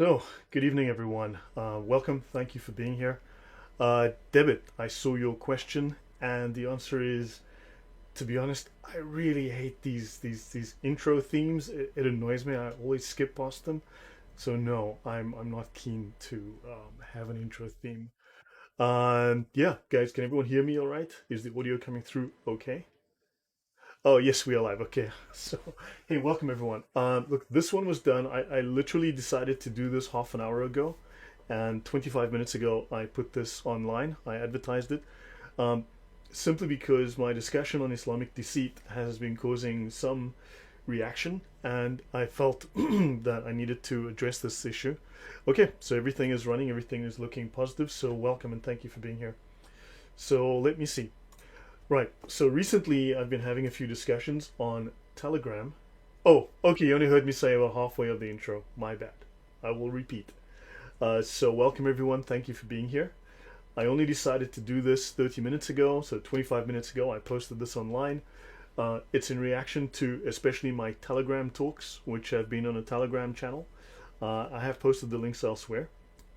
So, good evening, everyone. Welcome. Thank you for being here. Debit, I saw your question, and the answer is, to be honest, I really hate these intro themes. It annoys me. I always skip past them. So no, I'm not keen to have an intro theme. Yeah, guys, can everyone hear me all right? Is the audio coming through okay? Oh, yes, we are live. Okay. So, hey, welcome everyone. Look, this one was done. I literally decided to do this half an hour ago, and 25 minutes ago, I put this online. I advertised it um, simply because my discussion on Islamic deceit has been causing some reaction, and I felt that I needed to address this issue. Okay, so everything is running, everything is looking positive. So, welcome and thank you for being here. So, let me see. Right. So recently, I've been having a few discussions on Telegram. Oh, okay. You only heard me say about halfway of the intro. My bad. I will repeat. So, welcome everyone. Thank you for being here. I only decided to do this 30 minutes ago. So, 25 minutes ago, I posted this online. It's in reaction to especially my Telegram talks, which have been on a Telegram channel. I have posted the links elsewhere.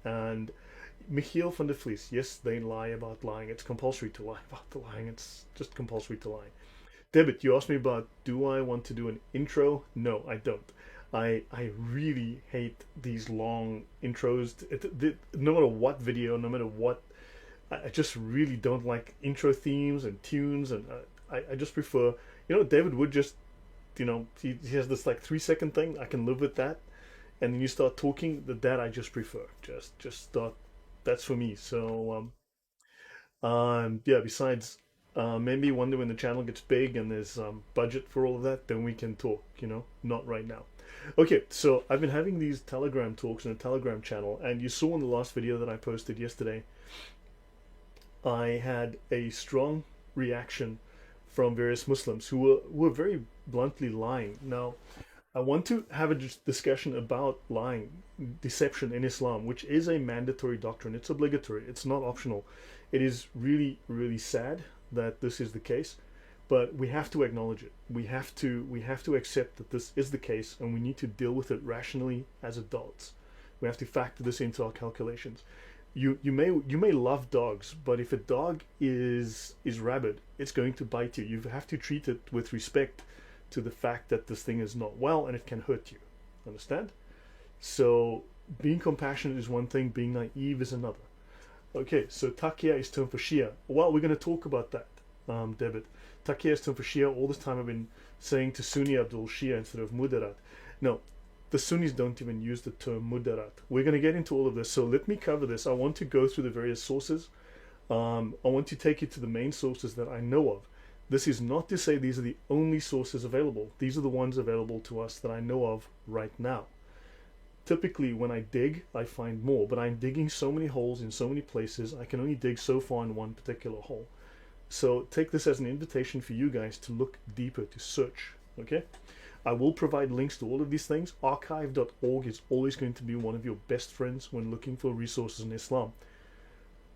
And Michiel van der Vlies, yes, they lie about lying. It's compulsory to lie about the lying. It's just compulsory to lie. Debit, you asked me about do I want to do an intro? No, I don't. I really hate these long intros. No matter what video, no matter what, I just really don't like intro themes and tunes. And I just prefer, David would just, he has this like 3 second thing. I can live with that. And then you start talking, that I just prefer. Just start, that's for me. So yeah. Besides, maybe one day when the channel gets big and there's budget for all of that, then we can talk. Not right now. Okay, so I've been having these Telegram talks in a Telegram channel, and you saw in the last video that I posted yesterday, I had a strong reaction from various Muslims who were very bluntly lying. Now, I want to have a discussion about lying, deception in Islam, which is a mandatory doctrine. It's obligatory. It's not optional. It is really, really sad that this is the case, but we have to acknowledge it. We have to accept that this is the case, and we need to deal with it rationally as adults. We have to factor this into our calculations. You may love dogs, but if a dog is rabid, it's going to bite you. You have to treat it with respect to the fact that this thing is not well and it can hurt you. Understand? So being compassionate is one thing, being naive is another. Okay, so Taqiyya is term for Shia. Well, we're going to talk about that, Debit. Taqiyya is term for Shia. All this time I've been saying to Sunni Abdul Shia instead of Mudarat. No, the Sunnis don't even use the term Mudarat. We're going to get into all of this, so let me cover this. I want to go through the various sources. I want to take you to the main sources that I know of. This is not to say these are the only sources available. These are the ones available to us that I know of right now. Typically, when I dig, I find more, but I'm digging so many holes in so many places, I can only dig so far in one particular hole. So take this as an invitation for you guys to look deeper, to search, okay? I will provide links to all of these things. Archive.org is always going to be one of your best friends when looking for resources in Islam.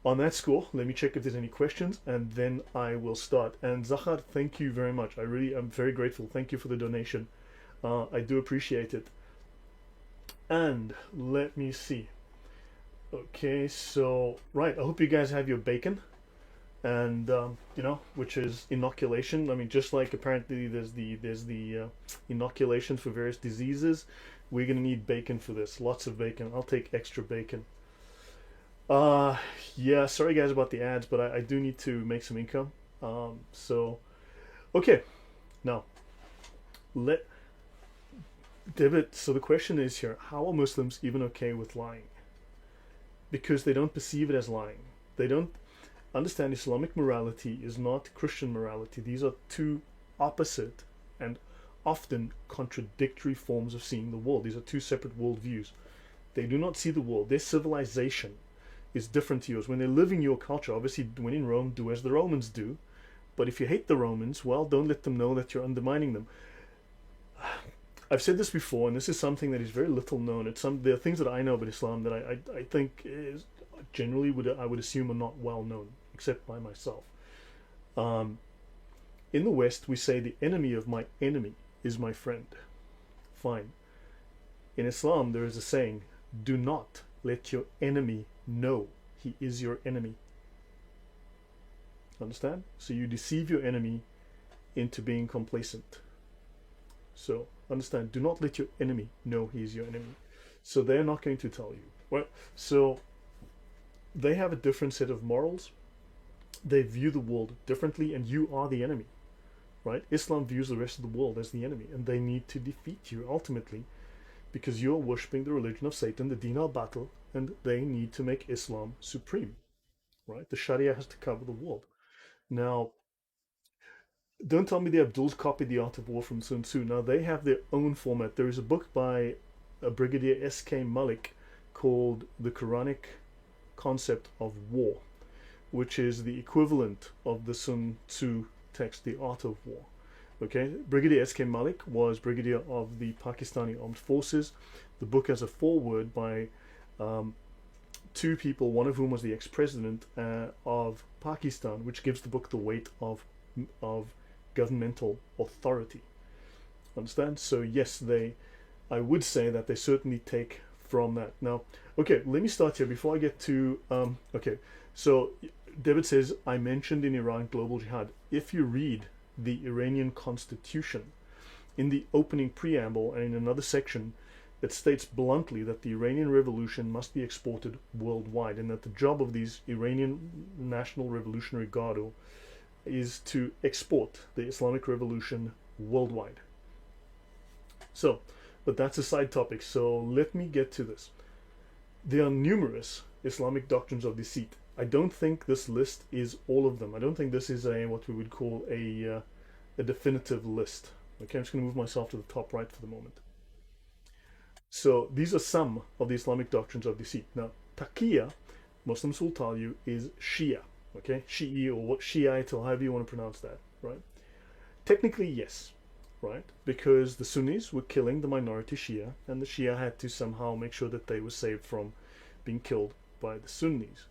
On that score, let me check if there's any questions, and then I will start. And Zahar, thank you very much. I really am very grateful. Thank you for the donation. I do appreciate it. And let me see. Okay, so right. I hope you guys have your bacon, and which is inoculation. I mean, just like apparently there's the inoculation for various diseases. We're gonna need bacon for this. Lots of bacon. I'll take extra bacon. Uh, yeah, sorry guys about the ads, but I do need to make some income. So, okay, now let David. So the question is here: how are Muslims even okay with lying? Because they don't perceive it as lying. They don't understand Islamic morality is not Christian morality. These are two opposite and often contradictory forms of seeing the world. These are two separate worldviews. They do not see the world. Their civilization is different to yours. When they live in your culture, obviously, when in Rome, do as the Romans do. But if you hate the Romans, well, don't let them know that you're undermining them. I've said this before, and this is something that is very little known. There are things that I know about Islam that I think is generally I would assume are not well known, except by myself. Um, in the West, we say the enemy of my enemy is my friend. Fine. In Islam, there is a saying: do not let your enemy know he is your enemy. Understand? So you deceive your enemy into being complacent. So understand, do not let your enemy know he is your enemy. So they're not going to tell you. Well, so they have a different set of morals. They view the world differently, and you are the enemy, right? Islam views the rest of the world as the enemy, and they need to defeat you ultimately because you're worshipping the religion of Satan, the Deen al-Batil, and they need to make Islam supreme, right? The Sharia has to cover the world. Now, don't tell me the Abduls copied The Art of War from Sun Tzu. Now, they have their own format. There is a book by a Brigadier S.K. Malik called The Quranic Concept of War, which is the equivalent of the Sun Tzu text, The Art of War. Okay, Brigadier S.K. Malik was Brigadier of the Pakistani Armed Forces. The book has a foreword by two people, one of whom was the ex-president of Pakistan, which gives the book the weight of governmental authority. Understand? So yes, I would say that they certainly take from that. Now, okay, let me start here before I get to, okay, so David says, I mentioned in Iran global jihad. If you read the Iranian constitution, in the opening preamble and in another section, it states bluntly that the Iranian revolution must be exported worldwide, and that the job of these Iranian National Revolutionary Guard is to export the Islamic revolution worldwide. So, but that's a side topic, so let me get to this. There are numerous Islamic doctrines of deceit. I don't think this list is all of them. I don't think this is what we would call a definitive list. Okay, I'm just going to move myself to the top right for the moment. So these are some of the Islamic doctrines of deceit. Now, taqiyya, Muslims will tell you, is Shia. Okay, Shi'i or what Shiite or however you want to pronounce that, right? Technically, yes, right? Because the Sunnis were killing the minority Shia, and the Shia had to somehow make sure that they were saved from being killed by the Sunnis.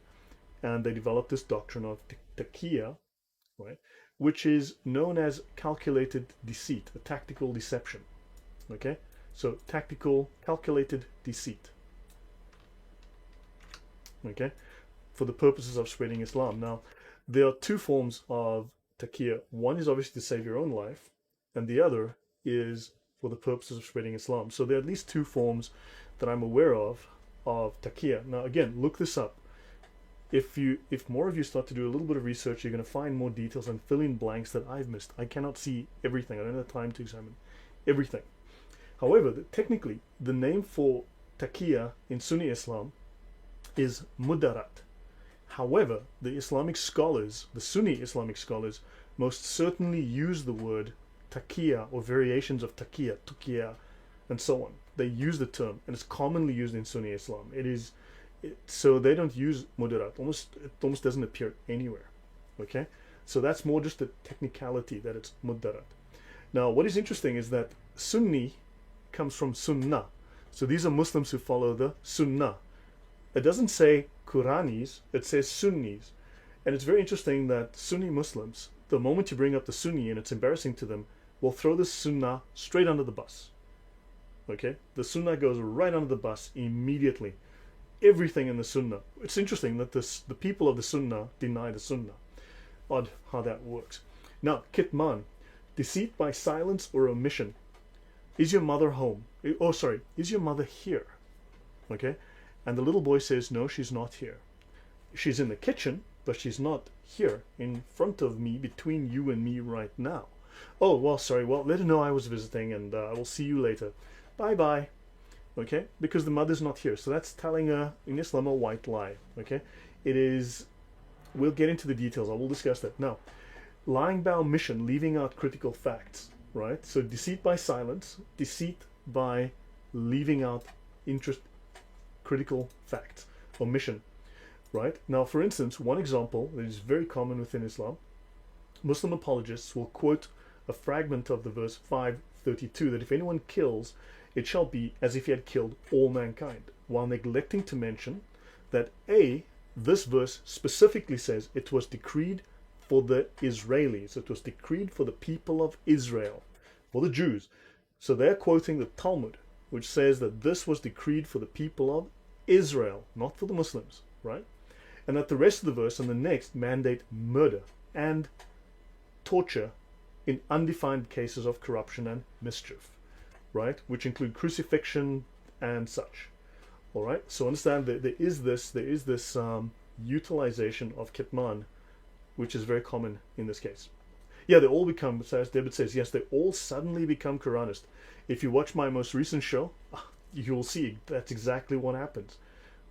And they developed this doctrine of taqiyya, right? Which is known as calculated deceit, a tactical deception. Okay? So tactical, calculated deceit. Okay? For the purposes of spreading Islam. Now, there are two forms of taqiyya. One is obviously to save your own life, and the other is for the purposes of spreading Islam. So there are at least two forms that I'm aware of taqiyya. Now, again, look this up. If more of you start to do a little bit of research, you're going to find more details and fill in blanks that I've missed. I cannot see everything. I don't have time to examine everything. However, technically, the name for taqiyya in Sunni Islam is mudarat. However, the Islamic scholars, the Sunni Islamic scholars, most certainly use the word taqiyya or variations of taqiyya, tuqiyya, and so on. They use the term, and it's commonly used in Sunni Islam. So they don't use mudarat. It almost doesn't appear anywhere. Okay, so that's more just a technicality that it's mudarat. Now, what is interesting is that Sunni comes from Sunnah. So these are Muslims who follow the Sunnah. It doesn't say Quranis, it says Sunnis. And it's very interesting that Sunni Muslims, the moment you bring up the Sunni and it's embarrassing to them, will throw the Sunnah straight under the bus. Okay, the Sunnah goes right under the bus immediately. Everything in the Sunnah. It's interesting that the people of the Sunnah deny the Sunnah. Odd how that works. Now, kitman, deceit by silence or omission. Is your mother home? Oh, sorry, is your mother here? Okay, and the little boy says, no, she's not here. She's in the kitchen, but she's not here in front of me, between you and me right now. Oh, well, sorry, well, let her know I was visiting, and I will see you later. Bye-bye. Okay, because the mother's not here. So that's telling in Islam a white lie. Okay, it is, we'll get into the details. I will discuss that. Now, lying by omission, leaving out critical facts, right? So deceit by silence, deceit by leaving out critical facts, omission, right? Now, for instance, one example that is very common within Islam, Muslim apologists will quote a fragment of the verse 532 that if anyone kills, it shall be as if he had killed all mankind, while neglecting to mention that this verse specifically says it was decreed for the Israelis, it was decreed for the people of Israel, for the Jews. So they're quoting the Talmud, which says that this was decreed for the people of Israel, not for the Muslims, right? And that the rest of the verse and the next mandate murder and torture in undefined cases of corruption and mischief, right? Which include crucifixion and such. All right. So understand that there is this utilization of kitman, which is very common in this case. Yeah, they all become, as David says, yes, they all suddenly become Quranist. If you watch my most recent show, you'll see that's exactly what happens.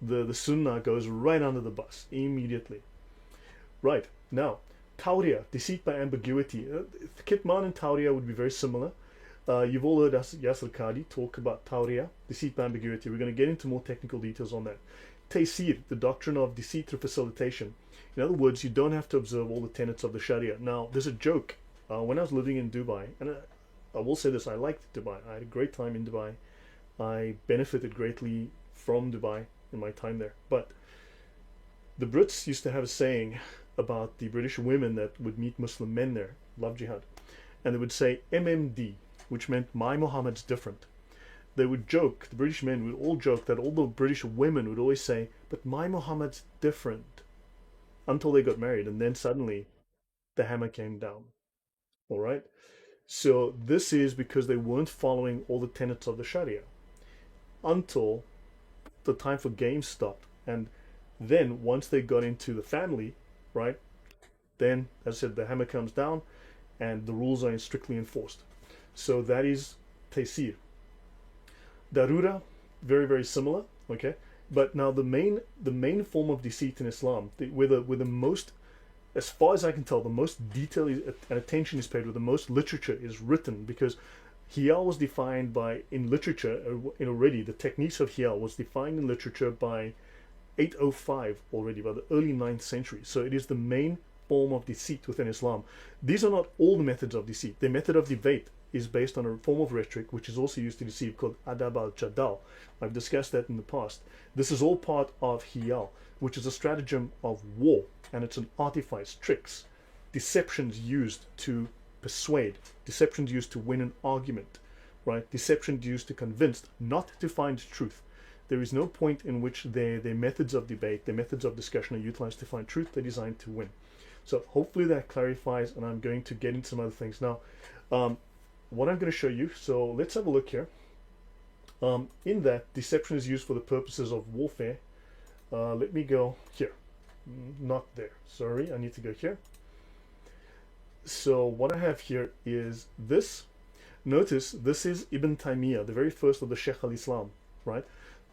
The Sunnah goes right under the bus immediately. Right, now, Tawriya, deceit by ambiguity. Kitman and Tawriya would be very similar. You've all heard Yasir Qadi talk about Tawriya, deceit by ambiguity. We're going to get into more technical details on that. Taysir, the doctrine of deceit through facilitation. In other words, you don't have to observe all the tenets of the Sharia. Now, there's a joke. When I was living in Dubai, and I will say this, I liked Dubai. I had a great time in Dubai. I benefited greatly from Dubai in my time there. But the Brits used to have a saying about the British women that would meet Muslim men there, love jihad. And they would say MMD, which meant my Muhammad's different. They would joke, the British men would all joke that all the British women would always say, but my Muhammad's different. Until they got married, and then suddenly the hammer came down. All right? So this is because they weren't following all the tenets of the Sharia until the time for games stopped. And then once they got into the family, right, then, as I said, the hammer comes down and the rules are strictly enforced. So that is Taysir. Darura, very, very similar, okay? But now the main form of deceit in Islam, where the most, as far as I can tell, the most detail and attention is paid, where the most literature is written, because Hiyal was defined by, in literature, already, the techniques of Hiyal was defined in literature by 805 already, by the early 9th century. So it is the main form of deceit within Islam. These are not all the methods of deceit. The method of debate is based on a form of rhetoric which is also used to deceive called adab al-jadal. I've discussed that in the past. This is all part of hiyal, which is a stratagem of war, and it's an artifice, tricks, deceptions used to persuade, deceptions used to win an argument, right? Deceptions used to convince, not to find truth. There is no point in which their methods of debate, their methods of discussion are utilized to find truth. They're designed to win. So hopefully that clarifies, and I'm going to get into some other things now. What I'm going to show you, so let's have a look here. In that, deception is used for the purposes of warfare. Let me go here. Not there. Sorry, I need to go here. So what I have here is this. Notice this is Ibn Taymiyyah, the very first of the Sheikh al-Islam, right?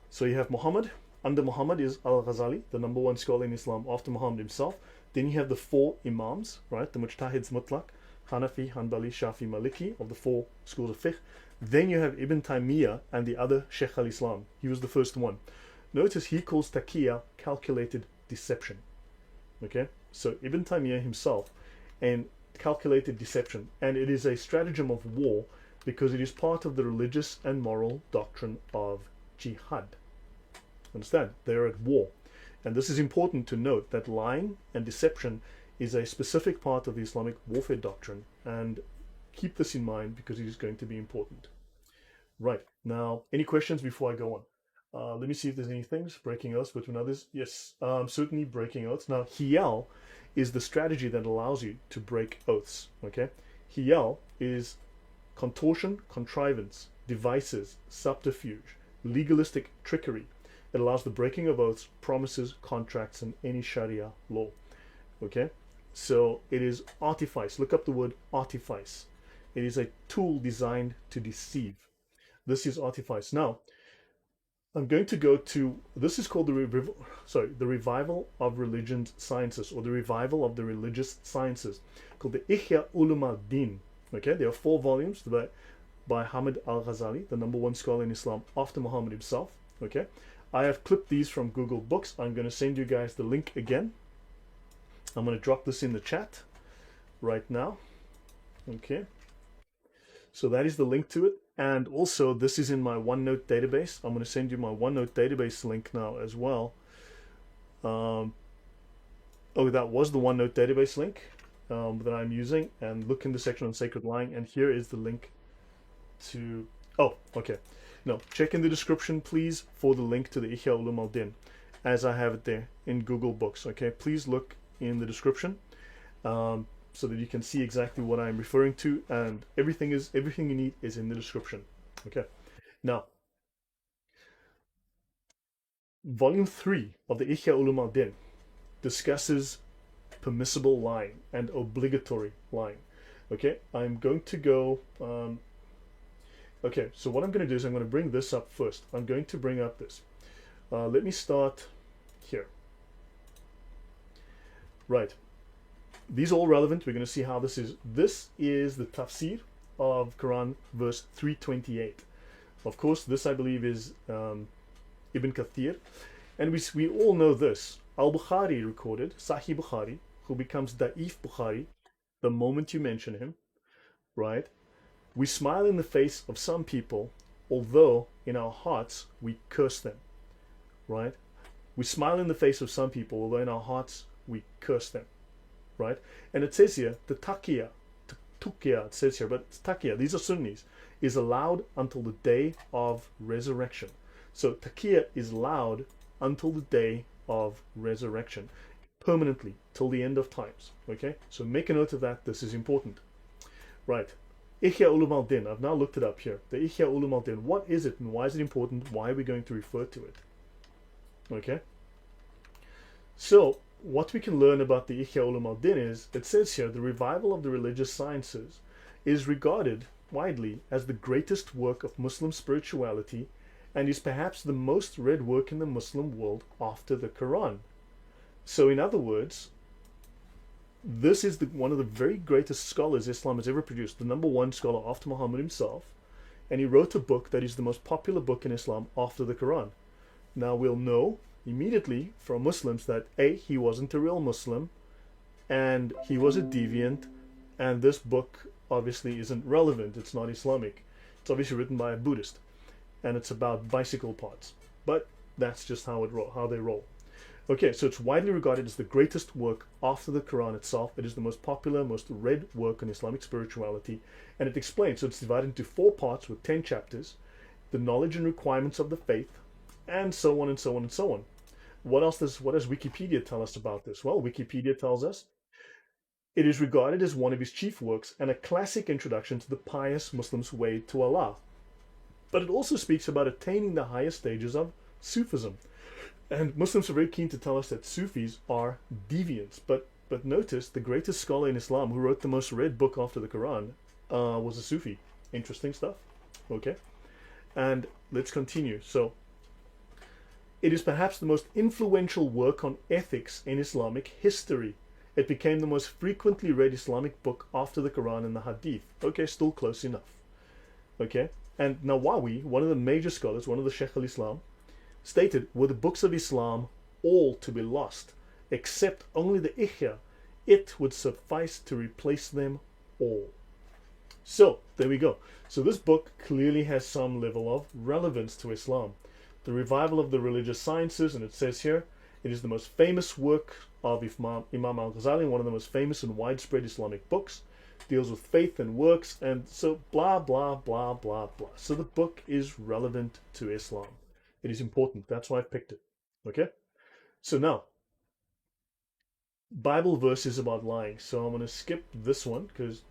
So you have Muhammad. Under Muhammad is Al-Ghazali, the #1 scholar in Islam after Muhammad himself. Then you have the 4 Imams, right? The Mujtahids Mutlaq, Hanafi, Hanbali, Shafi, Maliki, of the 4 schools of fiqh. Then you have Ibn Taymiyyah and the other Sheikh al-Islam. He was the first one. Notice he calls taqiyya calculated deception. Okay? So Ibn Taymiyyah himself and calculated deception. And it is a stratagem of war because it is part of the religious and moral doctrine of jihad. Understand? They're at war. And this is important to note that lying and deception is a specific part of the Islamic warfare doctrine, and keep this in mind because it is going to be important. Right, now, any questions before I go on? Let me see if there's any things, breaking oaths between others. Yes, certainly breaking oaths. Now, hiyal is the strategy that allows you to break oaths, okay? Hiyal is contortion, contrivance, devices, subterfuge, legalistic trickery. It allows the breaking of oaths, promises, contracts, and any Sharia law. Okay? So it is artifice. Look up the word artifice. It is a tool designed to deceive. This is artifice. Now, I'm going to go to, this is called the revival of religion sciences, or the revival of the religious sciences, called the Ihya Ulum al Din. Okay? There are 4 volumes by Hamid al-Ghazali, the #1 scholar in Islam after Muhammad himself. Okay? I have clipped these from Google Books. I'm going to send you guys the link again. I'm going to drop this in the chat right now. Okay. So that is the link to it. And also, this is in my OneNote database. I'm going to send you my OneNote database link now as well. Oh, that was the OneNote database link that I'm using. And look in the section on sacred lying. And here is the link to... Oh, okay. No, check in the description, please, for the link to the Ihya Ulum al Din, as I have it there in Google Books. Okay, please look in the description so that you can see exactly what I'm referring to, and everything you need is in the description. Okay, now volume 3 of the Ihya Ulum al Din discusses permissible lying and obligatory lying. Okay, I'm going to go. Okay, so what I'm going to do is I'm going to bring this up first. I'm going to bring up this. Let me start here. Right. These are all relevant. We're going to see how this is. This is the tafsir of Quran verse 328. Of course, this I believe is Ibn Kathir. And we all know this. Al-Bukhari recorded, Sahih Bukhari, who becomes Da'if Bukhari the moment you mention him, right? We smile in the face of some people, although in our hearts we curse them, right? We smile in the face of some people, although in our hearts we curse them, right? And it says here, the taqiyya, it says here, but taqiyya, these are Sunnis, is allowed until the day of resurrection. So taqiyya is allowed until the day of resurrection, permanently, till the end of times, okay? So make a note of that, this is important. Right, Ihya Ulum al Din, I've now looked it up here. The Ihya Ulum al Din, what is it and why is it important? Why are we going to refer to it? Okay? So, what we can learn about the Ihya Ulum al Din is, it says here, the revival of the religious sciences is regarded widely as the greatest work of Muslim spirituality and is perhaps the most read work in the Muslim world after the Quran. So, in other words, this is one of the very greatest scholars Islam has ever produced, the number one scholar after Muhammad himself, and he wrote a book that is the most popular book in Islam after the Quran. Now we'll know immediately from Muslims that A, he wasn't a real Muslim, and he was a deviant, and this book obviously isn't relevant, it's not Islamic. It's obviously written by a Buddhist, and it's about bicycle parts. But that's just how they roll. Okay, so it's widely regarded as the greatest work after the Quran itself. It is the most popular, most read work on Islamic spirituality, and it explains, so it's divided into 4 parts with 10 chapters, the knowledge and requirements of the faith, and so on and so on and so on. What does Wikipedia tell us about this? Well, Wikipedia tells us it is regarded as one of his chief works and a classic introduction to the pious Muslim's way to Allah. But it also speaks about attaining the higher stages of Sufism. And Muslims are very keen to tell us that Sufis are deviants. But notice, the greatest scholar in Islam who wrote the most read book after the Quran was a Sufi. Interesting stuff. Okay. And let's continue. So, it is perhaps the most influential work on ethics in Islamic history. It became the most frequently read Islamic book after the Quran and the Hadith. Okay, still close enough. Okay. And Nawawi, one of the major scholars, one of the Sheikh al-Islam, stated, were the books of Islam all to be lost, except only the Ihya, it would suffice to replace them all. So, there we go. So this book clearly has some level of relevance to Islam. The revival of the religious sciences, and it says here, it is the most famous work of Imam al-Ghazali, one of the most famous and widespread Islamic books, deals with faith and works, and so blah, blah, blah, blah, blah. So the book is relevant to Islam. It is important. That's why I picked it. Okay? So now, Bible verses about lying. So I'm going to skip this one because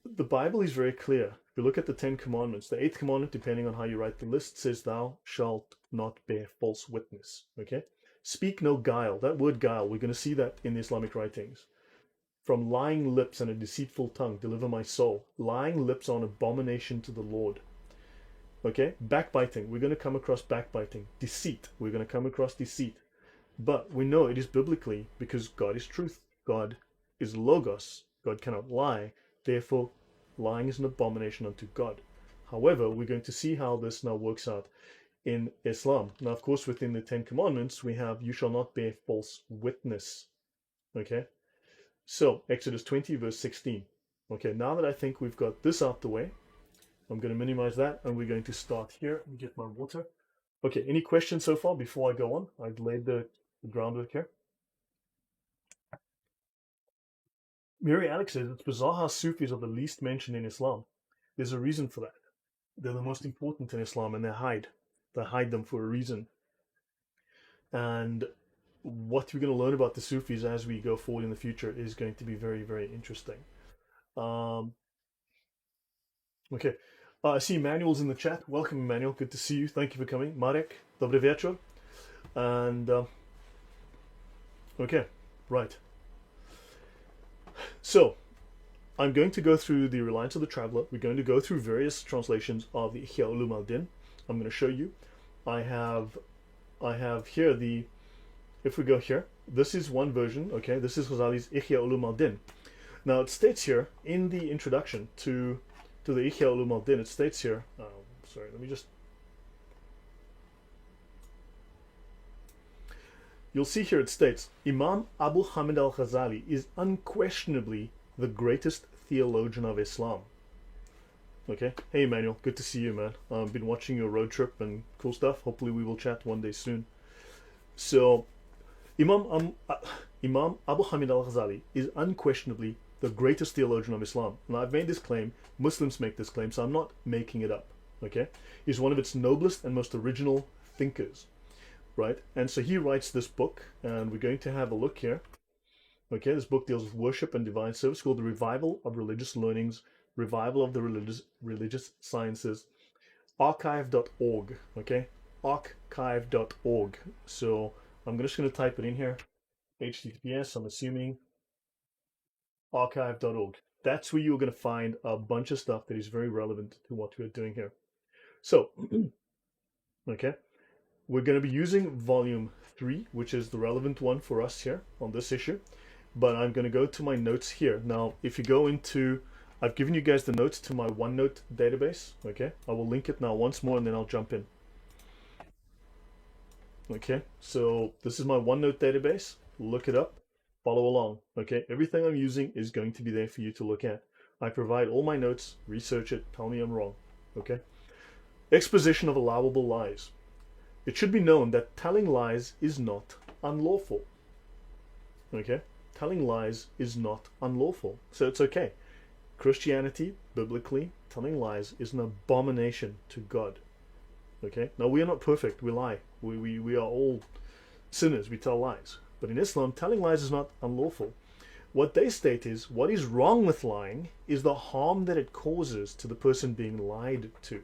the Bible is very clear. If you look at the 10 commandments, the 8th commandment, depending on how you write the list, says, thou shalt not bear false witness. Okay? Speak no guile. That word guile, we're going to see that in the Islamic writings. From lying lips and a deceitful tongue, deliver my soul. Lying lips are an abomination to the Lord. Okay, backbiting, we're going to come across backbiting. Deceit, we're going to come across deceit. But we know it is biblically because God is truth. God is logos. God cannot lie. Therefore, lying is an abomination unto God. However, we're going to see how this now works out in Islam. Now, of course, within the 10 commandments, we have, you shall not bear false witness. Okay, so Exodus 20 verse 16. Okay, now that I think we've got this out the way, I'm going to minimize that and we're going to start here and get my water. Okay, any questions so far before I go on? I've laid the groundwork here. Mary Alex says, it's bizarre how Sufis are the least mentioned in Islam. There's a reason for that. They're the most important in Islam, and they hide them for a reason. And what we're going to learn about the Sufis as we go forward in the future is going to be very, very interesting. Um, okay. I see Emmanuel's in the chat. Welcome, Emmanuel. Good to see you. Thank you for coming. Marek, dobry wieczór. And, okay, right. So, I'm going to go through the Reliance of the Traveler. We're going to go through various translations of the Ihya Ulum al Din. I'm going to show you. I have here the, if we go here, this is one version, okay? This is Ghazali's Ihya Ulum al Din. Now it states here in the introduction to the Ihya Ulum al Din, it states here, sorry, let me just, you'll see here it states, Imam Abu Hamid al-Ghazali is unquestionably the greatest theologian of Islam. Okay, hey Emmanuel, good to see you, man. I've been watching your road trip and cool stuff. Hopefully we will chat one day soon. So, Imam Abu Hamid al-Ghazali is unquestionably the greatest theologian of Islam. And I've made this claim, Muslims make this claim, so I'm not making it up. Okay, he's one of its noblest and most original thinkers, right? And so he writes this book, and we're going to have a look here. Okay, this book deals with worship and divine service, called The Revival of Religious Learnings, Revival of the Religious Sciences, archive.org. Okay, archive.org. So I'm just going to type it in here, https, I'm assuming, archive.org. That's where you're going to find a bunch of stuff that is very relevant to what we're doing here. So, okay, we're going to be using volume 3, which is the relevant one for us here on this issue. But I'm going to go to my notes here. Now, if you go into, I've given you guys the notes to my OneNote database. Okay, I will link it now once more and then I'll jump in. Okay, so this is my OneNote database. Look it up, follow along. Okay, everything I'm using is going to be there for you to look at. I provide all my notes, research it, tell me I'm wrong. Okay, exposition of allowable lies. It should be known that telling lies is not unlawful. Okay, telling lies is not unlawful, so it's okay. Christianity, biblically, telling lies is an abomination to God. Okay, now we are not perfect, we lie. We are all sinners, we tell lies. But in Islam, telling lies is not unlawful. What they state is, what is wrong with lying is the harm that it causes to the person being lied to.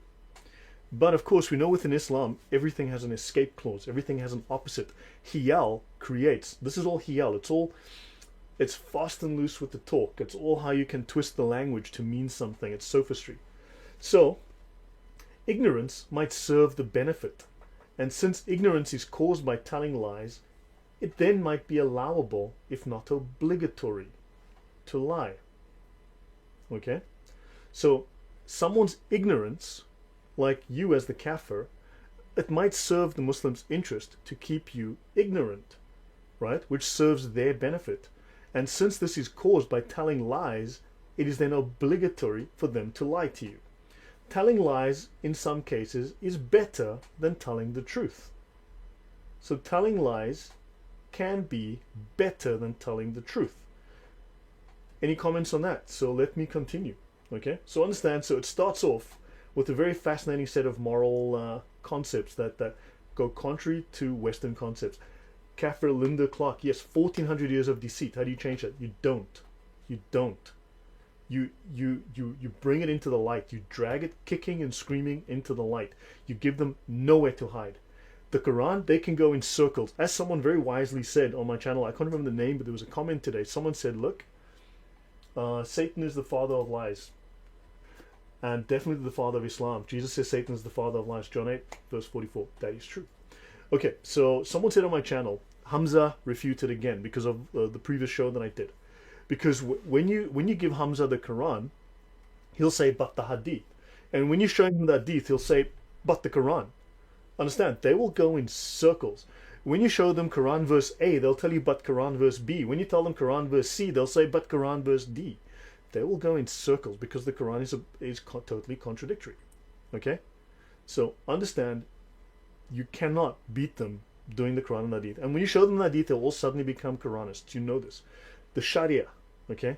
But of course, we know within Islam, everything has an escape clause, everything has an opposite. Hiyal creates, this is all hiyal, it's fast and loose with the talk. It's all how you can twist the language to mean something. It's sophistry. So, ignorance might serve the benefit. And since ignorance is caused by telling lies, it then might be allowable, if not obligatory, to lie. Okay? So, someone's ignorance, like you as the kafir, it might serve the Muslim's interest to keep you ignorant, right? Which serves their benefit. And since this is caused by telling lies, it is then obligatory for them to lie to you. Telling lies, in some cases, is better than telling the truth. So telling lies can be better than telling the truth. Any comments on that? So let me continue. Okay, so understand, so it starts off with a very fascinating set of moral concepts that go contrary to Western concepts. Kafir Linda Clark, yes, 1400 years of deceit. How do you change that? You don't. You don't. You bring it into the light. You drag it kicking and screaming into the light. You give them nowhere to hide. The Quran, they can go in circles. As someone very wisely said on my channel, I can't remember the name, but there was a comment today. Someone said, look, Satan is the father of lies. And definitely the father of Islam. Jesus says Satan is the father of lies. John 8, verse 44. That is true. Okay, so someone said on my channel, Hamza refuted again because of the previous show that I did. Because when you give Hamza the Quran, he'll say, but the Hadith. And when you show him the Hadith, he'll say, but the Quran. Understand? They will go in circles. When you show them Quran verse A, they'll tell you, but Quran verse B. When you tell them Quran verse C, they'll say, but Quran verse D. They will go in circles because the Quran is totally contradictory. Okay? So understand, you cannot beat them doing the Quran and Hadith. And when you show them the Hadith, they'll all suddenly become Quranists. You know this. The Sharia, okay?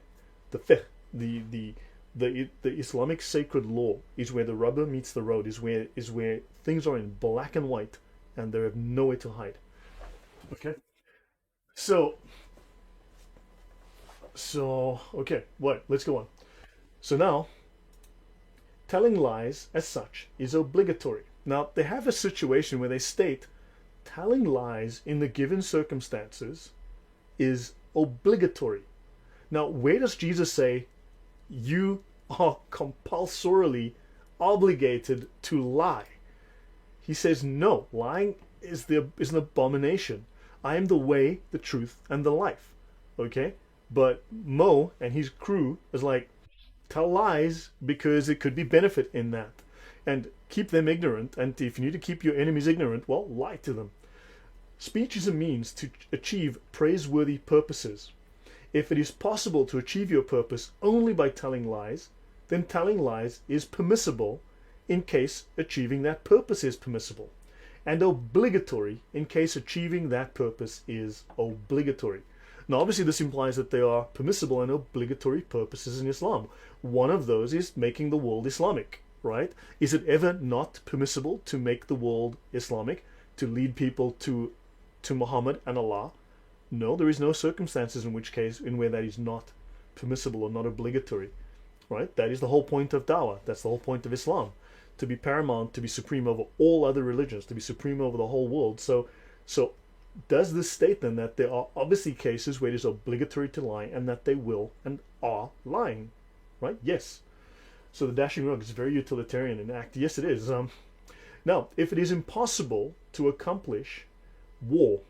The fiqh, the the Islamic sacred law is where the rubber meets the road, is where things are in black and white, and they have nowhere to hide. Okay. So okay, what? Let's go on. So now, telling lies as such is obligatory. Now they have a situation where they state telling lies in the given circumstances is obligatory. Now, where does Jesus say you are compulsorily obligated to lie? He says no, lying is an abomination. I am the way, the truth, and the life. Okay? But Mo and his crew is like, tell lies because it could be benefit in that. And keep them ignorant, and if you need to keep your enemies ignorant, well, lie to them. Speech is a means to achieve praiseworthy purposes. If it is possible to achieve your purpose only by telling lies, then telling lies is permissible in case achieving that purpose is permissible, and obligatory in case achieving that purpose is obligatory. Now, obviously, this implies that there are permissible and obligatory purposes in Islam. One of those is making the world Islamic, right? Is it ever not permissible to make the world Islamic, to lead people to Muhammad and Allah? No, there is no circumstances in where that is not permissible or not obligatory, right? That is the whole point of dawah. That's the whole point of Islam, to be paramount, to be supreme over all other religions, to be supreme over the whole world. So does this state then that there are obviously cases where it is obligatory to lie and that they will and are lying, right? Yes. So the dashing rug is very utilitarian in act. Yes, it is. Now, if it is impossible to accomplish war,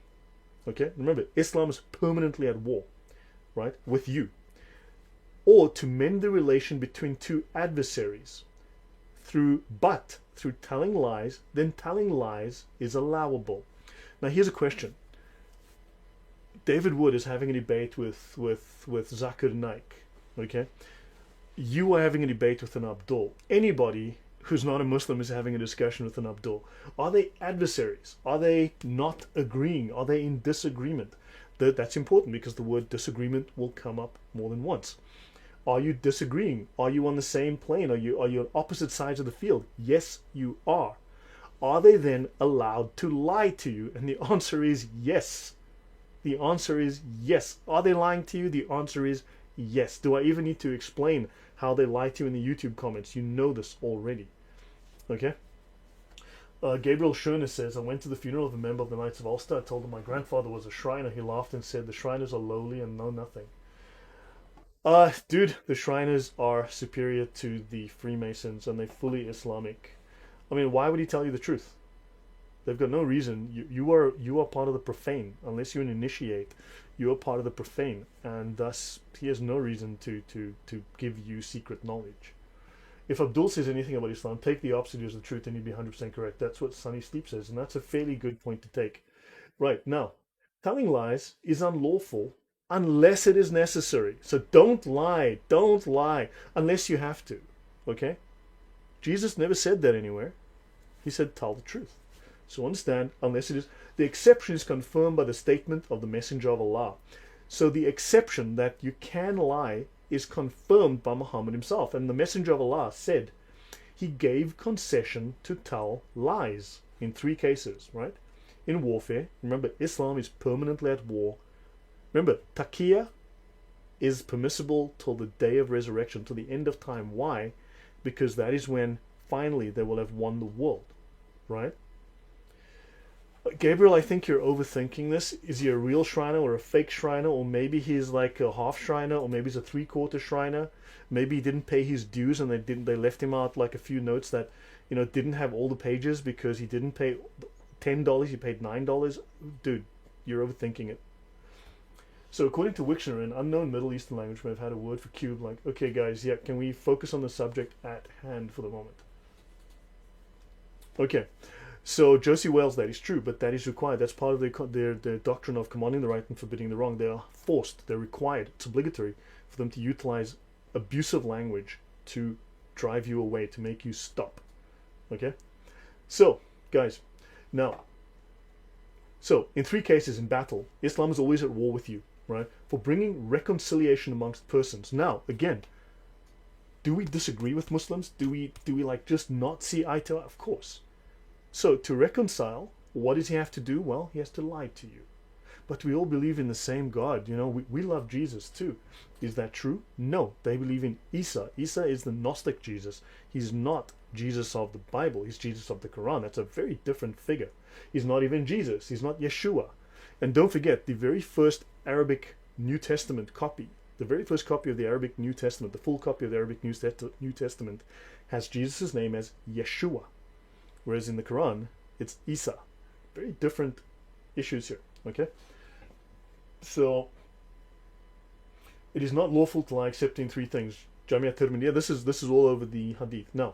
okay, remember, Islam is permanently at war, right, with you, or to mend the relation between two adversaries through telling lies, then telling lies is allowable. Now, here's a question. David Wood is having a debate with Zakir Naik, okay? You are having a debate with an Abdul. Anybody who's not a Muslim is having a discussion with an Abdul. Are they adversaries? Are they not agreeing? Are they in disagreement? That's important because the word disagreement will come up more than once. Are you disagreeing? Are you on the same plane? Are you on opposite sides of the field? Yes, you are. Are they then allowed to lie to you? And the answer is yes. The answer is yes. Are they lying to you? The answer is yes. Do I even need to explain how they lie to you in the YouTube comments? You know this already. Okay? Gabriel Schöner says, I went to the funeral of a member of the Knights of Ulster. I told him my grandfather was a Shriner. He laughed and said, the Shriners are lowly and know nothing. Dude, the Shriners are superior to the Freemasons and they're fully Islamic. I mean, why would he tell you the truth? They've got no reason. You are part of the profane. Unless you're an initiate, you are part of the profane. And thus, he has no reason to give you secret knowledge. If Abdul says anything about Islam, take the opposite as the truth and you'd be 100% correct. That's what Sunny Steep says, and that's a fairly good point to take. Right, now, telling lies is unlawful unless it is necessary. So don't lie unless you have to, okay? Jesus never said that anywhere. He said tell the truth. So understand, unless it is, the exception is confirmed by the statement of the Messenger of Allah. So the exception that you can lie is confirmed by Muhammad himself. And the Messenger of Allah said he gave concession to tell lies in 3 cases, right? In warfare, remember, Islam is permanently at war. Remember, taqiyya is permissible till the day of resurrection, till the end of time. Why? Because that is when finally they will have won the world, right? Gabriel, I think you're overthinking this. Is he a real Shriner or a fake Shriner? Or maybe he's like a half Shriner, or maybe he's a 3/4 Shriner. Maybe he didn't pay his dues and they left him out like a few notes that, you know, didn't have all the pages because he didn't pay $10, he paid $9. Dude, you're overthinking it. So according to Wiktionary, an unknown Middle Eastern language may have had a word for cube. Like, okay guys, yeah, can we focus on the subject at hand for the moment? Okay. So Josie Wales, that is true, but that is required. That's part of their doctrine of commanding the right and forbidding the wrong. They are forced. They're required. It's obligatory for them to utilize abusive language to drive you away, to make you stop. Okay? So, guys, now, so in 3 cases in battle, Islam is always at war with you, right? For bringing reconciliation amongst persons. Now, again, do we disagree with Muslims? Do we like just not see eye to eye? Of course. So to reconcile, what does he have to do? Well, he has to lie to you. But we all believe in the same God. You know, we love Jesus too. Is that true? No. They believe in Isa. Isa is the Gnostic Jesus. He's not Jesus of the Bible. He's Jesus of the Quran. That's a very different figure. He's not even Jesus. He's not Yeshua. And don't forget, the very first Arabic New Testament copy, the very first copy of the Arabic New Testament, the full copy of the Arabic New Testament, has Jesus' name as Yeshua. Whereas in the Quran, it's Isa. Very different issues here. Okay? So, it is not lawful to lie except in three things. Jamia Tirmidhiya, this is all over the hadith. Now,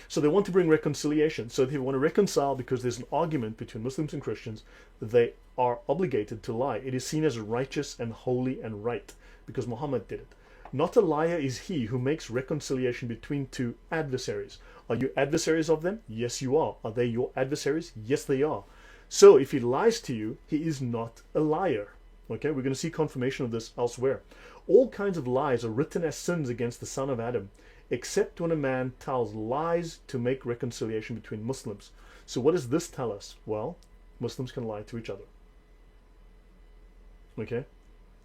so they want to bring reconciliation. So they want to reconcile because there's an argument between Muslims and Christians. They are obligated to lie. It is seen as righteous and holy and right because Muhammad did it. Not a liar is he who makes reconciliation between two adversaries. Are you adversaries of them? Yes, you are. Are they your adversaries? Yes, they are. So if he lies to you, he is not a liar. Okay, we're going to see confirmation of this elsewhere. All kinds of lies are written as sins against the son of Adam, except when a man tells lies to make reconciliation between Muslims. So what does this tell us? Well, Muslims can lie to each other. Okay?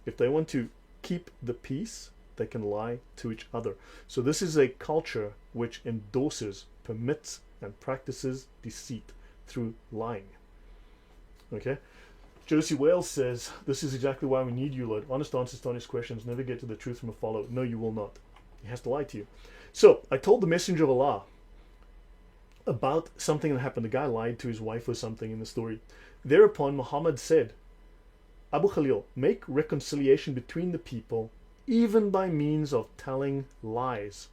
If they want to keep the peace, they can lie to each other. So this is a culture which endorses, permits, and practices deceit through lying. Okay? Josie Wales says, this is exactly why we need you, Lloyd. Honest answers to honest questions. Never get to the truth from a follow. No, you will not. He has to lie to you. So, I told the Messenger of Allah about something that happened. The guy lied to his wife or something in the story. Thereupon, Muhammad said, Abu Khalil, make reconciliation between the people, even by means of telling lies.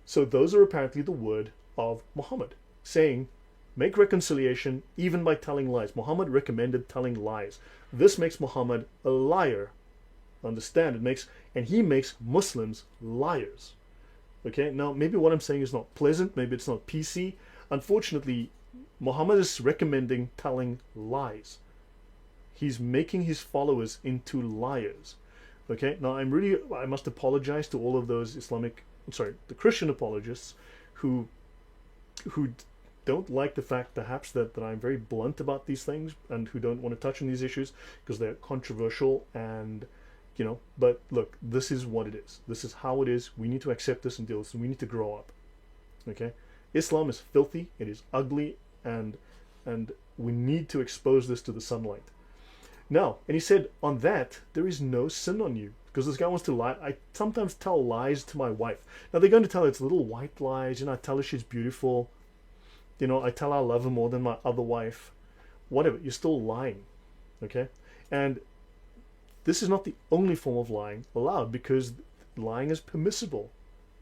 So those are apparently the word of Muhammad, saying, make reconciliation even by telling lies. Muhammad recommended telling lies. This makes Muhammad a liar. Understand? And he makes Muslims liars. Okay, now maybe what I'm saying is not pleasant, maybe it's not PC. Unfortunately, Muhammad is recommending telling lies. He's making his followers into liars. Okay, now I must apologize to all of those the Christian apologists who don't like the fact perhaps that I'm very blunt about these things and who don't want to touch on these issues because they're controversial and but look, this is what it is. This is how it is. We need to accept this and deal with this, and we need to grow up. Okay? Islam is filthy, it is ugly, and we need to expose this to the sunlight. Now, and he said, on that, there is no sin on you. Because this guy wants to lie. I sometimes tell lies to my wife. Now they're going to tell her it's little white lies, I tell her she's beautiful. I tell her I love her more than my other wife. Whatever, you're still lying. Okay? And this is not the only form of lying allowed because lying is permissible.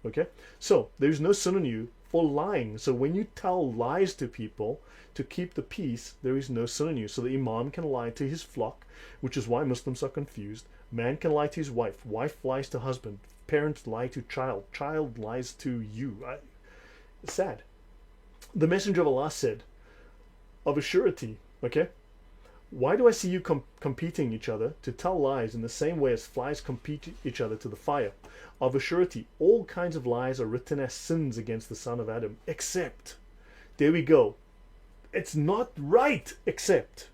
Okay? So, there's no sin on you for lying. So when you tell lies to people to keep the peace, there is no sin on you. So the imam can lie to his flock, which is why Muslims are confused. Man can lie to his wife. Wife lies to husband. Parents lie to child. Child lies to you. It's sad. The Messenger of Allah said, of a surety, okay? Why do I see you competing each other to tell lies in the same way as flies compete each other to the fire? Of a surety, all kinds of lies are written as sins against the son of Adam, except, there we go, it's not right, except.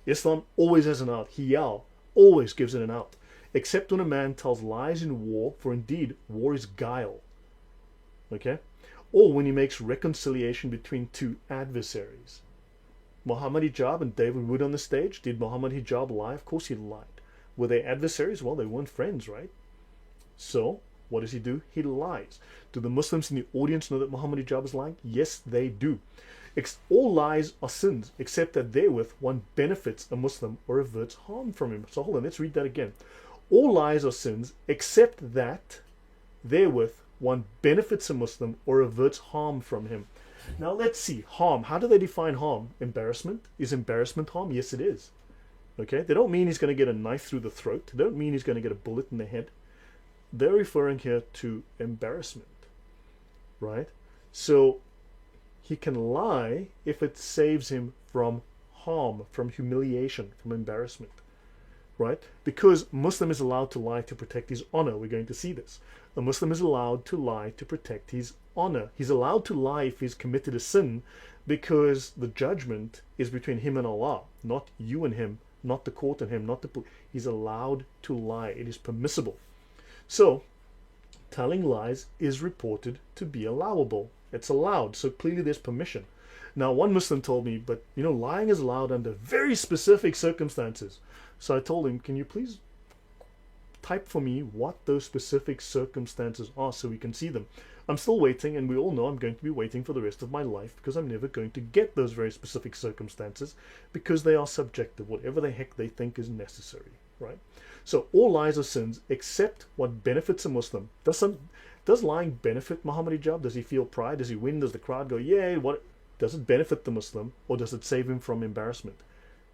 Islam always has an out. Ihya always gives it an out. Except when a man tells lies in war, for indeed war is guile. Okay? Or when he makes reconciliation between two adversaries. Muhammad Hijab and David Wood on the stage. Did Muhammad Hijab lie? Of course he lied. Were they adversaries? Well, they weren't friends, right? So, what does he do? He lies. Do the Muslims in the audience know that Muhammad Hijab is lying? Yes, they do. All lies are sins, except that therewith one benefits a Muslim or averts harm from him. So hold on, let's read that again. All lies are sins, except that therewith one benefits a Muslim or averts harm from him. Now let's see, harm. How do they define harm? Embarrassment? Is embarrassment harm? Yes, it is. Okay? They don't mean he's going to get a knife through the throat. They don't mean he's going to get a bullet in the head. They're referring here to embarrassment. Right? So, he can lie if it saves him from harm, from humiliation, from embarrassment. right? Because Muslim is allowed to lie to protect his honor. We're going to see this. A Muslim is allowed to lie to protect his honor. He's allowed to lie if he's committed a sin because the judgment is between him and Allah, not you and him, not the court and him, not the he's allowed to lie. It is permissible. So telling lies is reported to be allowable. It's allowed. So clearly there's permission. Now, one Muslim told me, but you know, lying is allowed under very specific circumstances. So I told him, can you please type for me what those specific circumstances are so we can see them? I'm still waiting, and we all know I'm going to be waiting for the rest of my life because I'm never going to get those very specific circumstances because they are subjective, whatever the heck they think is necessary, right? So all lies are sins except what benefits a Muslim. Does lying benefit Muhammad Hijab? Does he feel pride? Does he win? Does the crowd go, yay? What? Does it benefit the Muslim or does it save him from embarrassment?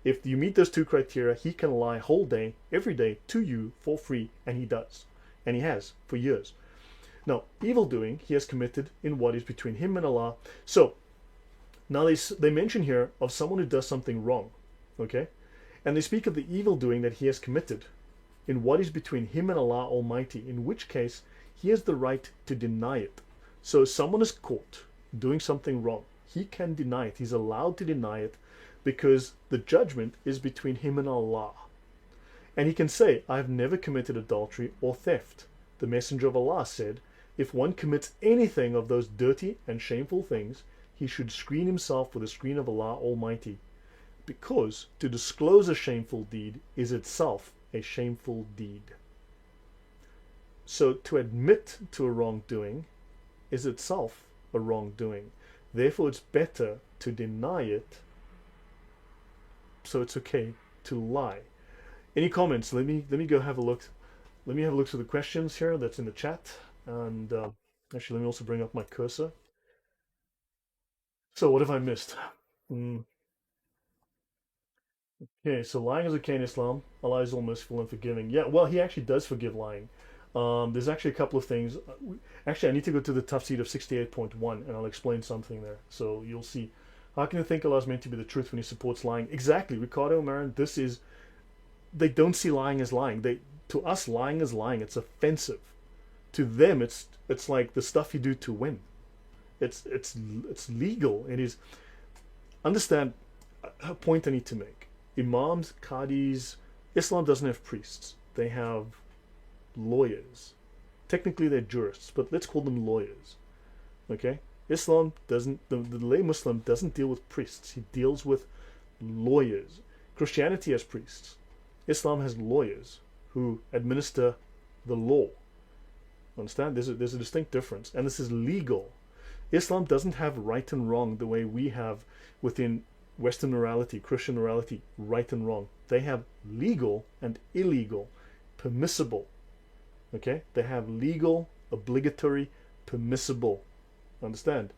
If you meet those two criteria, he can lie whole day, every day to you for free, and he does. And he has for years. Now, evil doing he has committed in what is between him and Allah. So, now they mention here of someone who does something wrong, okay? And they speak of the evil doing that he has committed in what is between him and Allah Almighty, in which case he has the right to deny it. So someone is caught doing something wrong. He can deny it. He's allowed to deny it because the judgment is between him and Allah. And he can say, I've never committed adultery or theft. The Messenger of Allah said, if one commits anything of those dirty and shameful things, he should screen himself with the screen of Allah Almighty. Because to disclose a shameful deed is itself a shameful deed. So to admit to a wrongdoing is itself a wrongdoing. Therefore, it's better to deny it, so it's okay to lie. Any comments? Let me go have a look. Let me have a look through the questions here that's in the chat. And actually, let me also bring up my cursor. So what have I missed? Okay, so lying is okay in Islam. Allah is all merciful and forgiving. Yeah, well, he actually does forgive lying. There's actually a couple of things. Actually, I need to go to the tafsir of 68.1 and I'll explain something there. So you'll see. How can you think Allah is meant to be the truth when he supports lying? Exactly, Ricardo, Marin, this is... They don't see lying as lying. To us, lying is lying. It's offensive. To them, it's like the stuff you do to win. It's legal. It is... Understand a point I need to make. Imams, qadis, Islam doesn't have priests. They have lawyers. Technically they're jurists, but let's call them lawyers. Okay? Islam doesn't, the lay Muslim doesn't deal with priests. He deals with lawyers. Christianity has priests. Islam has lawyers who administer the law. Understand? There's a distinct difference. And this is legal. Islam doesn't have right and wrong the way we have within Western morality, Christian morality, right and wrong. They have legal and illegal, permissible. Okay? They have legal, obligatory, permissible. Understand?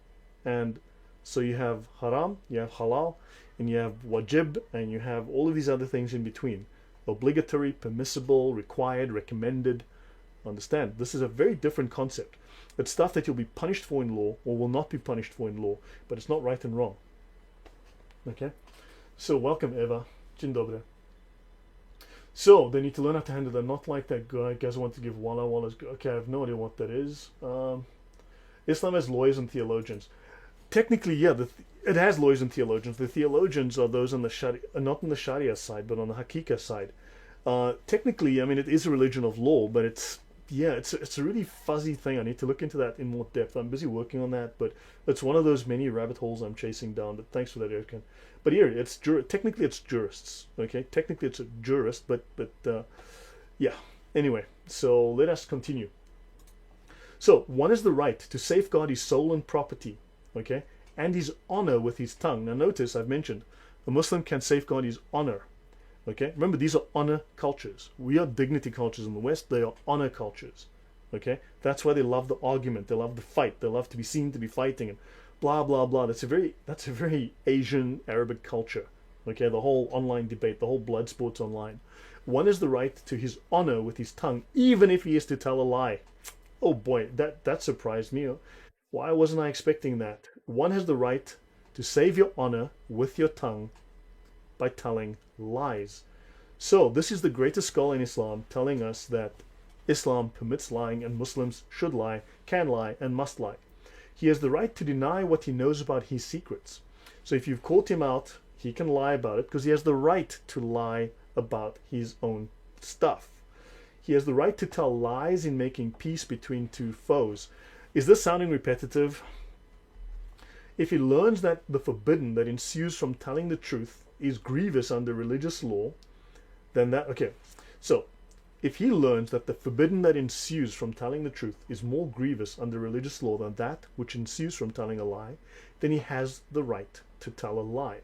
And so you have haram, you have halal, and you have wajib, and you have all of these other things in between. Obligatory, permissible, required, recommended. Understand? This is a very different concept. It's stuff that you'll be punished for in law or will not be punished for in law, but it's not right and wrong. Okay? So welcome Eva. Dzień dobry. So they need to learn how to handle that. Not like that guy. Guys want to give walla wallas. Okay, I have no idea what that is. Islam has lawyers and theologians. Technically, yeah, it has lawyers and theologians. The theologians are those on the Sharia, not on the Sharia side, but on the Hakika side. Technically, I mean, it is a religion of law, but it's a really fuzzy thing. I need to look into that in more depth. I'm busy working on that, but it's one of those many rabbit holes I'm chasing down. But thanks for that, Erkan. But here, technically it's jurists. Okay, technically it's a jurist, but yeah. Anyway, so let us continue. So one is the right to safeguard his soul and property, okay, and his honor with his tongue. Now notice I've mentioned a Muslim can safeguard his honor. Okay, remember these are honor cultures. We are dignity cultures in the West. They are honor cultures. Okay, that's why they love the argument. They love the fight. They love to be seen to be fighting and blah blah blah. That's a very Asian Arabic culture. Okay, the whole online debate, the whole blood sports online. One is the right to his honor with his tongue, even if he is to tell a lie. Oh boy, that surprised me. Why wasn't I expecting that? One has the right to save your honor with your tongue by telling lies. So this is the greatest scholar in Islam telling us that Islam permits lying and Muslims should lie, can lie, and must lie. He has the right to deny what he knows about his secrets. So if you've caught him out, he can lie about it because he has the right to lie about his own stuff. He has the right to tell lies in making peace between two foes. Is this sounding repetitive? If he learns that the forbidden that ensues from telling the truth is grievous under religious law, then that, okay. So if he learns that the forbidden that ensues from telling the truth is more grievous under religious law than that which ensues from telling a lie, then he has the right to tell a lie.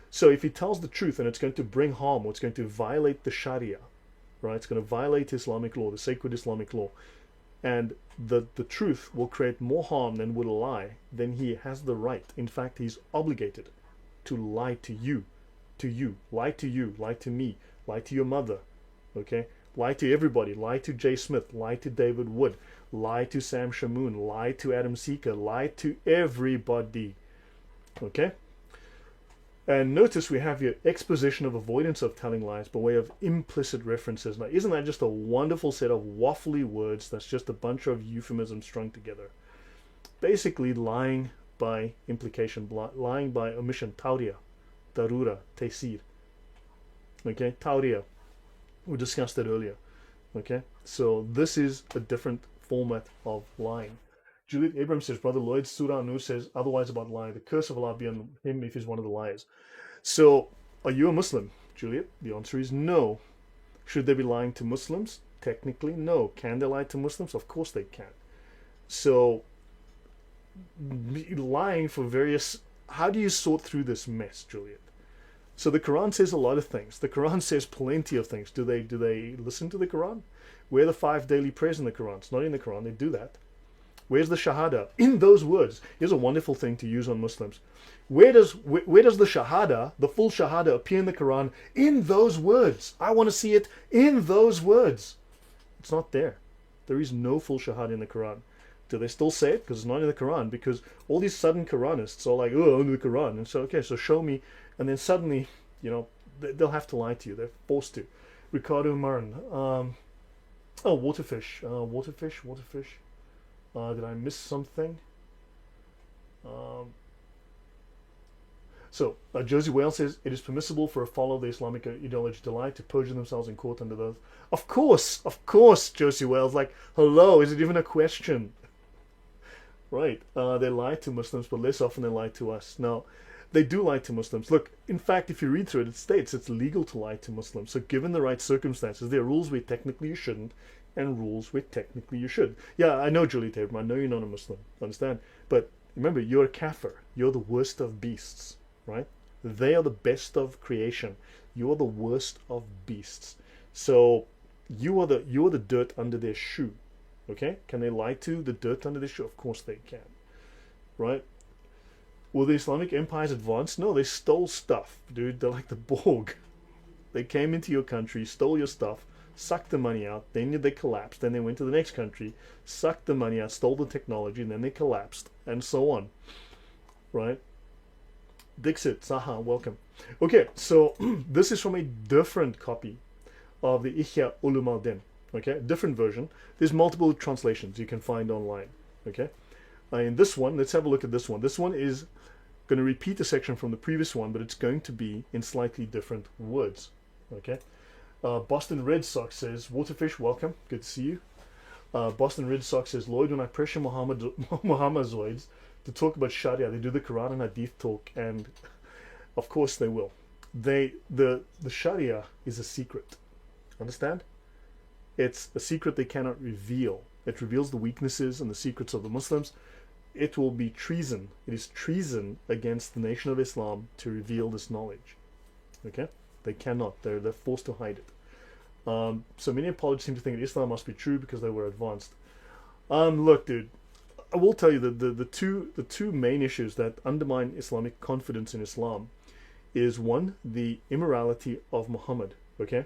So if he tells the truth and it's going to bring harm or it's going to violate the Sharia, right? It's going to violate Islamic law, the sacred Islamic law, and the truth will create more harm than would a lie, then he has the right. In fact, he's obligated to lie to you, lie to you, lie to me, lie to your mother, okay? Lie to everybody, lie to Jay Smith, lie to David Wood, lie to Sam Shamoon, lie to Adam Seeker, lie to everybody, okay? And notice we have here exposition of avoidance of telling lies by way of implicit references. Now, isn't that just a wonderful set of waffly words that's just a bunch of euphemisms strung together? Basically, lying by implication, lying by omission, tawriya, darura, taysir. Okay, tawriya. We discussed it earlier. Okay, so this is a different format of lying. Juliet Abrams says, Brother Lloyd, Surah Nur says otherwise about lying. The curse of Allah be on him if he's one of the liars. So, are you a Muslim, Juliet? The answer is no. Should they be lying to Muslims? Technically, no. Can they lie to Muslims? Of course they can. So, lying for various... How do you sort through this mess, Juliet? So the Quran says a lot of things. The Quran says plenty of things. Do they listen to the Quran? Where are the 5 daily prayers in the Quran? It's not in the Quran. They do that. Where's the Shahada? In those words. Here's a wonderful thing to use on Muslims. Where does the Shahada, the full Shahada, appear in the Quran? In those words. I want to see it in those words. It's not there. There is no full Shahada in the Quran. Do they still say it? Because it's not in the Quran. Because all these sudden Quranists are like, oh, only the Quran. And so, okay, so show me. And then suddenly, you know, they'll have to lie to you. They're forced to. Ricardo Marin. Waterfish. Waterfish. Did I miss something? Josie Whale says, it is permissible for a follower of the Islamic ideology to lie, to perjure themselves in court under oath. Of course, Josie Whale's like, hello, is it even a question? Right, they lie to Muslims, but less often they lie to us. Now, they do lie to Muslims. Look, in fact, if you read through it, it states it's legal to lie to Muslims. So given the right circumstances, there are rules where technically you shouldn't, and rules where technically you should. Yeah, I know, Julie Tabram, I know you're not a Muslim, understand? But remember, you're a kafir. You're the worst of beasts, right? They are the best of creation. You are the worst of beasts. So you are the dirt under their shoe, okay? Can they lie to the dirt under their shoe? Of course they can, right? Will the Islamic empires advance? No, they stole stuff, dude. They're like the Borg. They came into your country, stole your stuff, sucked the money out, then they collapsed, then they went to the next country, sucked the money out, stole the technology, and then they collapsed, and so on, right? Dixit, Saha, welcome. Okay, so this is from a different copy of the Ihya Ulum al Din, okay? Different version. There's multiple translations you can find online, okay? In this one, let's have a look at this one. This one is going to repeat a section from the previous one, but it's going to be in slightly different words, okay? Boston Red Sox says, Waterfish, welcome. Good to see you. Boston Red Sox says, Lloyd, when I pressure Muhammadoids to talk about Sharia, they do the Quran and Hadith talk, and of course they will. The Sharia is a secret. Understand? It's a secret they cannot reveal. It reveals the weaknesses and the secrets of the Muslims. It will be treason. It is treason against the nation of Islam to reveal this knowledge. Okay? They cannot. They're forced to hide it. So many apologists seem to think that Islam must be true because they were advanced. Look, dude, I will tell you that the two main issues that undermine Islamic confidence in Islam is, one, the immorality of Muhammad. Okay,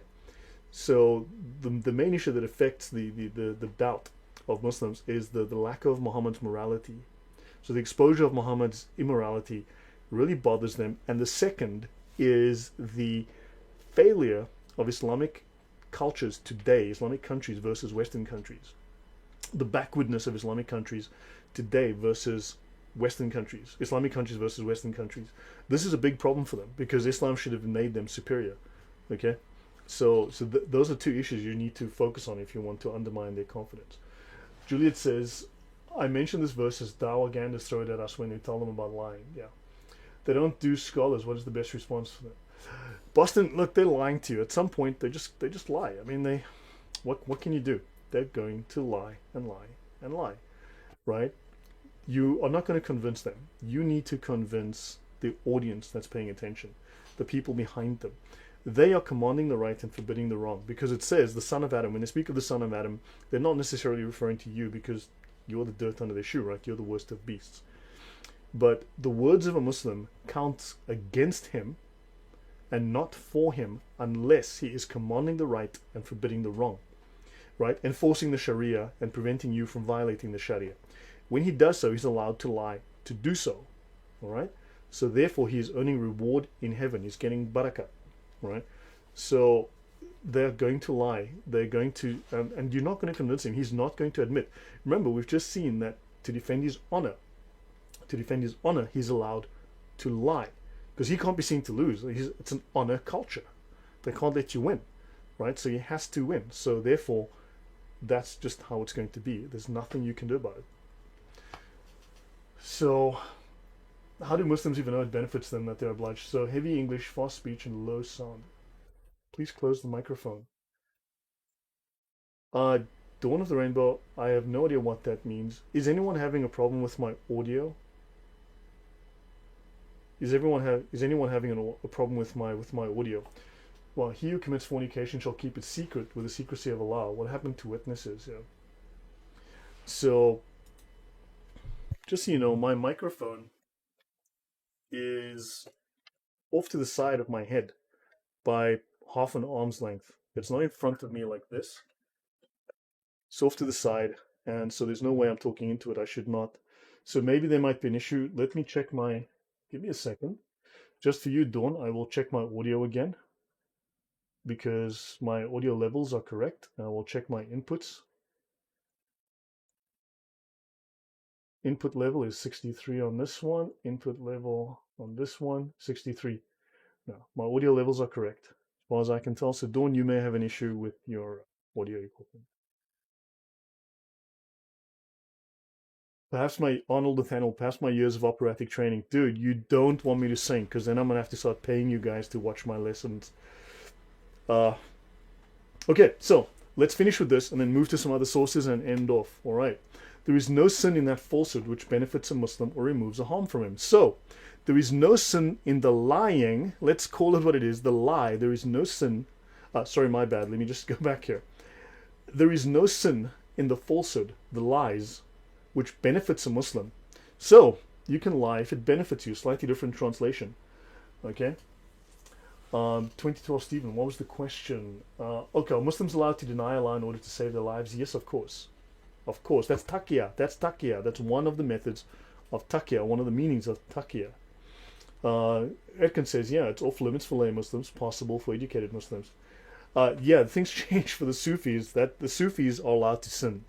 so the main issue that affects the doubt of Muslims is the lack of Muhammad's morality. So the exposure of Muhammad's immorality really bothers them. And the second is the failure of Islamic cultures today, Islamic countries versus Western countries, the backwardness of Islamic countries today versus Western countries, Islamic countries versus Western countries. This is a big problem for them because Islam should have made them superior. Okay, so those are two issues you need to focus on if you want to undermine their confidence. Juliet says, I mentioned this verse as Dawaganders throw it at us when we tell them about lying. Yeah, they don't do scholars. What is the best response for them? Boston, look, they're lying to you. At some point, they just lie. I mean, what can you do? They're going to lie and lie and lie, right? You are not going to convince them. You need to convince the audience that's paying attention, the people behind them. They are commanding the right and forbidding the wrong, because it says the son of Adam. When they speak of the son of Adam, they're not necessarily referring to you because you're the dirt under their shoe, right? You're the worst of beasts. But the words of a Muslim count against him and not for him unless he is commanding the right and forbidding the wrong, right? Enforcing the Sharia and preventing you from violating the Sharia. When he does so, he's allowed to lie to do so, all right? So therefore, he is earning reward in heaven. He's getting barakah, right? So they're going to lie. They're going to, and you're not going to convince him. He's not going to admit. Remember, we've just seen that to defend his honor, he's allowed to lie, because he can't be seen to lose. It's an honor culture. They can't let you win, right? So he has to win. So therefore, that's just how it's going to be. There's nothing you can do about it. So how do Muslims even know it benefits them that they're obliged? So heavy English, fast speech, and low sound. Please close the microphone. Dawn of the Rainbow, I have no idea what that means. Is anyone having a problem with my audio? Is anyone having a problem with my audio? Well, he who commits fornication shall keep it secret with the secrecy of Allah. What happened to witnesses? Yeah. So, just so you know, my microphone is off to the side of my head by half an arm's length. It's not in front of me like this. It's off to the side, and so there's no way I'm talking into it. I should not. So maybe there might be an issue. Let me check my... Give me a second. Just for you, Dawn, I will check my audio again, because my audio levels are correct. I will check my inputs. Input level is 63 on this one. Input level on this one, 63. No, my audio levels are correct, as far as I can tell. So Dawn, you may have an issue with your audio equipment. Perhaps my Arnold Nathaniel, perhaps my years of operatic training. Dude, you don't want me to sing, because then I'm going to have to start paying you guys to watch my lessons. Okay, so let's finish with this and then move to some other sources and end off. All right. There is no sin in that falsehood which benefits a Muslim or removes a harm from him. So, there is no sin in the lying. Let's call it what it is, the lie. There is no sin. Sorry, my bad. Let me just go back here. There is no sin in the falsehood, the lies, which benefits a Muslim. So, you can lie if it benefits you. Slightly different translation. Okay? 2012 Stephen, what was the question? Okay, are Muslims allowed to deny Allah in order to save their lives? Yes, of course. Of course. That's taqiyya. That's taqiyya. That's one of the methods of taqiyya, one of the meanings of taqiyya. Edkin says, yeah, it's off limits for lay Muslims, possible for educated Muslims. Yeah, things change for the Sufis, that the Sufis are allowed to sin.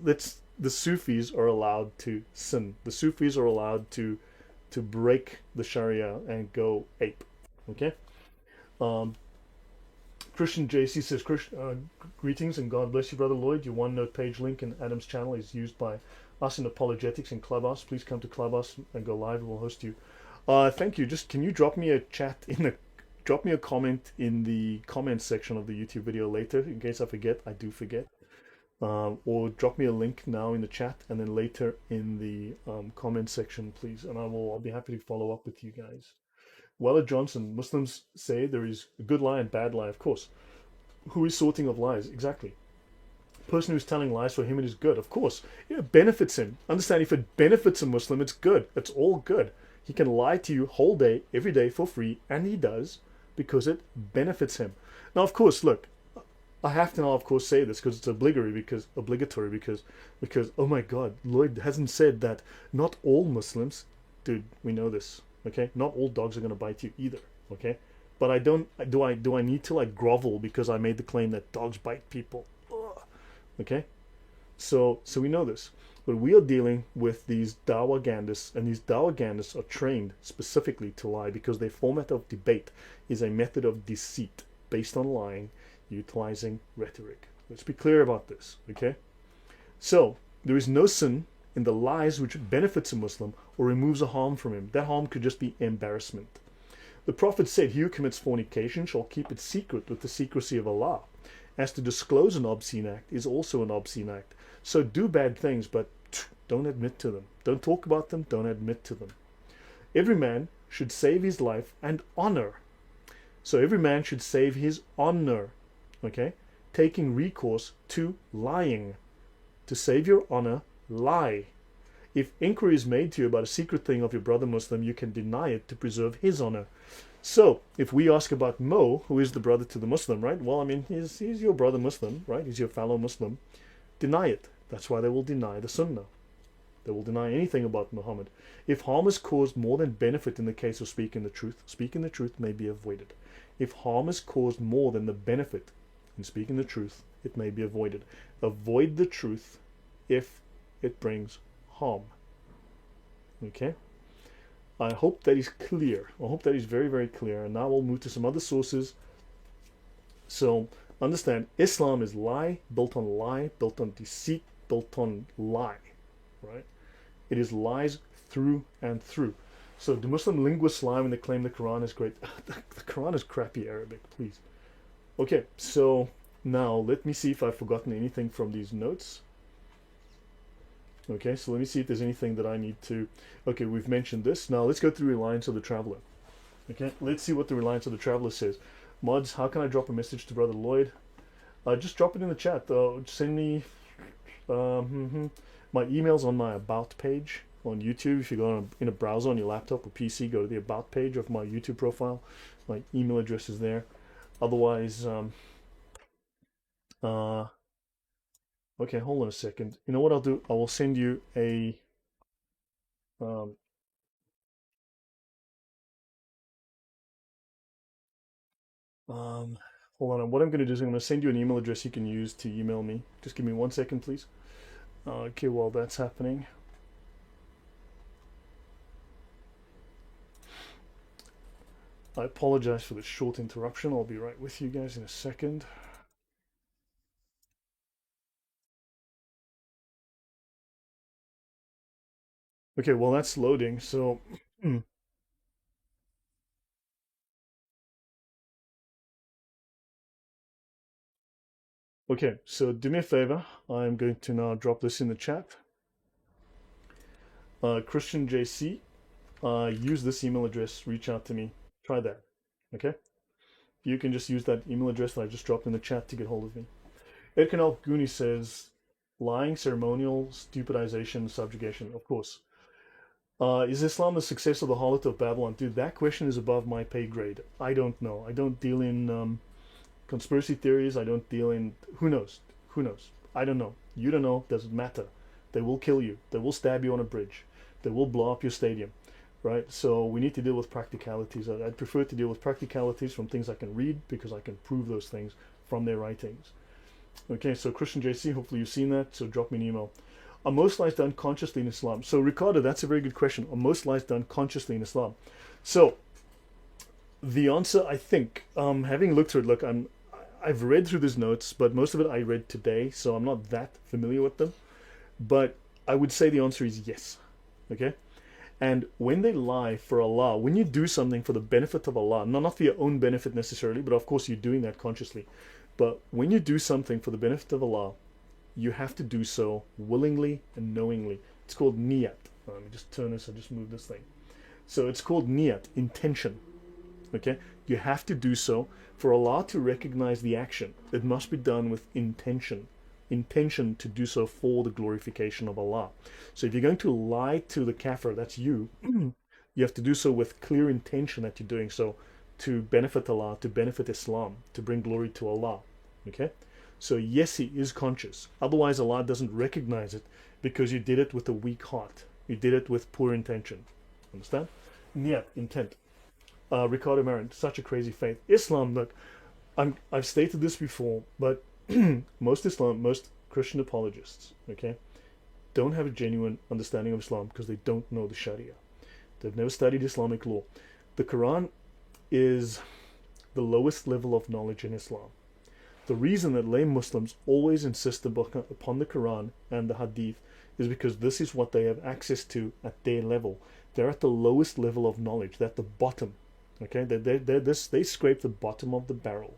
The Sufis are allowed to sin. The Sufis are allowed to break the Sharia and go ape. Okay? Christian JC says, greetings and God bless you, Brother Lloyd. Your OneNote page link in Adam's channel is used by us in Apologetics in Clubhouse. Please come to Clubhouse and go live. We'll host you. Thank you. Just can you drop me a drop me a comment in the comments section of the YouTube video later, in case I forget. I do forget. Or drop me a link now in the chat and then later in the comment section, please. And I'll be happy to follow up with you guys. Weller Johnson, Muslims say there is a good lie and bad lie, of course. Who is sorting of lies? Exactly. Person who's telling lies, for him it is good, of course. It benefits him. Understand, if it benefits a Muslim, it's good. It's all good. He can lie to you whole day, every day for free, and he does, because it benefits him. Now, of course, look, I have to now, of course, say this because it's obligatory because oh my God, Lloyd hasn't said that not all Muslims, dude, we know this. Okay, not all dogs are going to bite you either. Okay, but I don't. Do I need to like grovel because I made the claim that dogs bite people? Ugh. Okay, so we know this, but we are dealing with these Dawagandists, and these Dawagandists are trained specifically to lie because their format of debate is a method of deceit based on lying, utilizing rhetoric. Let's be clear about this, okay? So there is no sin in the lies which benefits a Muslim or removes a harm from him. That harm could just be embarrassment. The Prophet said, he who commits fornication shall keep it secret with the secrecy of Allah. As to disclose an obscene act is also an obscene act. So do bad things, but don't admit to them. Don't talk about them, don't admit to them. Every man should save his life and honor. So every man should save his honor, okay? Taking recourse to lying. To save your honor, lie. If inquiry is made to you about a secret thing of your brother Muslim, you can deny it to preserve his honor. So, if we ask about Mo, who is the brother to the Muslim, right? Well, I mean, he's your brother Muslim, right? He's your fellow Muslim. Deny it. That's why they will deny the Sunnah. They will deny anything about Muhammad. If harm is caused more than benefit in the case of speaking the truth may be avoided. If harm is caused more than the benefit in speaking the truth, it may be avoided. Avoid the truth if it brings harm. Okay? I hope that is clear. I hope that is very, very clear. And now we'll move to some other sources. So, understand, Islam is lie, built on deceit, built on lie. Right? It is lies through and through. So, do Muslim linguists lie when they claim the Quran is great? The Quran is crappy Arabic, please. Okay, so now let me see if I've forgotten anything from these notes. Okay, so let me see if there's anything that I need to... Okay, we've mentioned this. Now let's go through Reliance of the Traveler. Okay, let's see what the Reliance of the Traveler says. Mods, how can I drop a message to Brother Lloyd? Just drop it in the chat. Send me... my email's on my About page on YouTube. If you go in a browser on your laptop or PC, go to the About page of my YouTube profile. My email address is there. Otherwise... okay, hold on a second. You know what I'll do? I will send you a hold on. What I'm going to do is I'm going to send you an email address you can use to email me. Just give me 1 second, please. Okay, while that's happening. I apologize for the short interruption. I'll be right with you guys in a second. Okay, well that's loading, so okay, so do me a favor. I'm going to now drop this in the chat. Christian JC, use this email address, reach out to me. Try that. Okay? You can just use that email address that I just dropped in the chat to get hold of me. Edkin Al-Guni says, lying, ceremonial, stupidization, subjugation. Of course. Is Islam the success of the harlot of Babylon? Dude, that question is above my pay grade. I don't know. I don't deal in conspiracy theories. I don't deal in... Who knows? Who knows? I don't know. You don't know. Doesn't matter. They will kill you. They will stab you on a bridge. They will blow up your stadium. Right? So we need to deal with practicalities. I'd prefer to deal with practicalities from things I can read because I can prove those things from their writings. Okay, so Christian JC, hopefully you've seen that. So drop me an email. Are most lies done consciously in Islam? So Ricardo, that's a very good question. Are most lies done consciously in Islam? So the answer, I think, having looked through it, look, I've read through these notes, but most of it I read today, so I'm not that familiar with them. But I would say the answer is yes. Okay? And when they lie for Allah, when you do something for the benefit of Allah, not for your own benefit necessarily, but of course you're doing that consciously. But when you do something for the benefit of Allah, you have to do so willingly and knowingly. It's called niyat. Let me just turn this, I just moved this thing. So it's called niyat, intention. Okay? You have to do so for Allah to recognize the action. It must be done with intention. Intention to do so for the glorification of Allah. So if you're going to lie to the kafir, that's you, you have to do so with clear intention that you're doing so to benefit Allah, to benefit Islam, to bring glory to Allah. Okay? So yes, he is conscious. Otherwise, Allah doesn't recognize it because you did it with a weak heart. You did it with poor intention. Understand? Niyat, intent. Ricardo Marin, such a crazy faith. Islam, look, I've stated this before, but most Christian apologists, okay, don't have a genuine understanding of Islam because they don't know the Sharia. They've never studied Islamic law. The Quran is the lowest level of knowledge in Islam. The reason that lay Muslims always insist upon the Quran and the Hadith is because this is what they have access to at their level. They're at the lowest level of knowledge. They're at the bottom. Okay, they scrape the bottom of the barrel.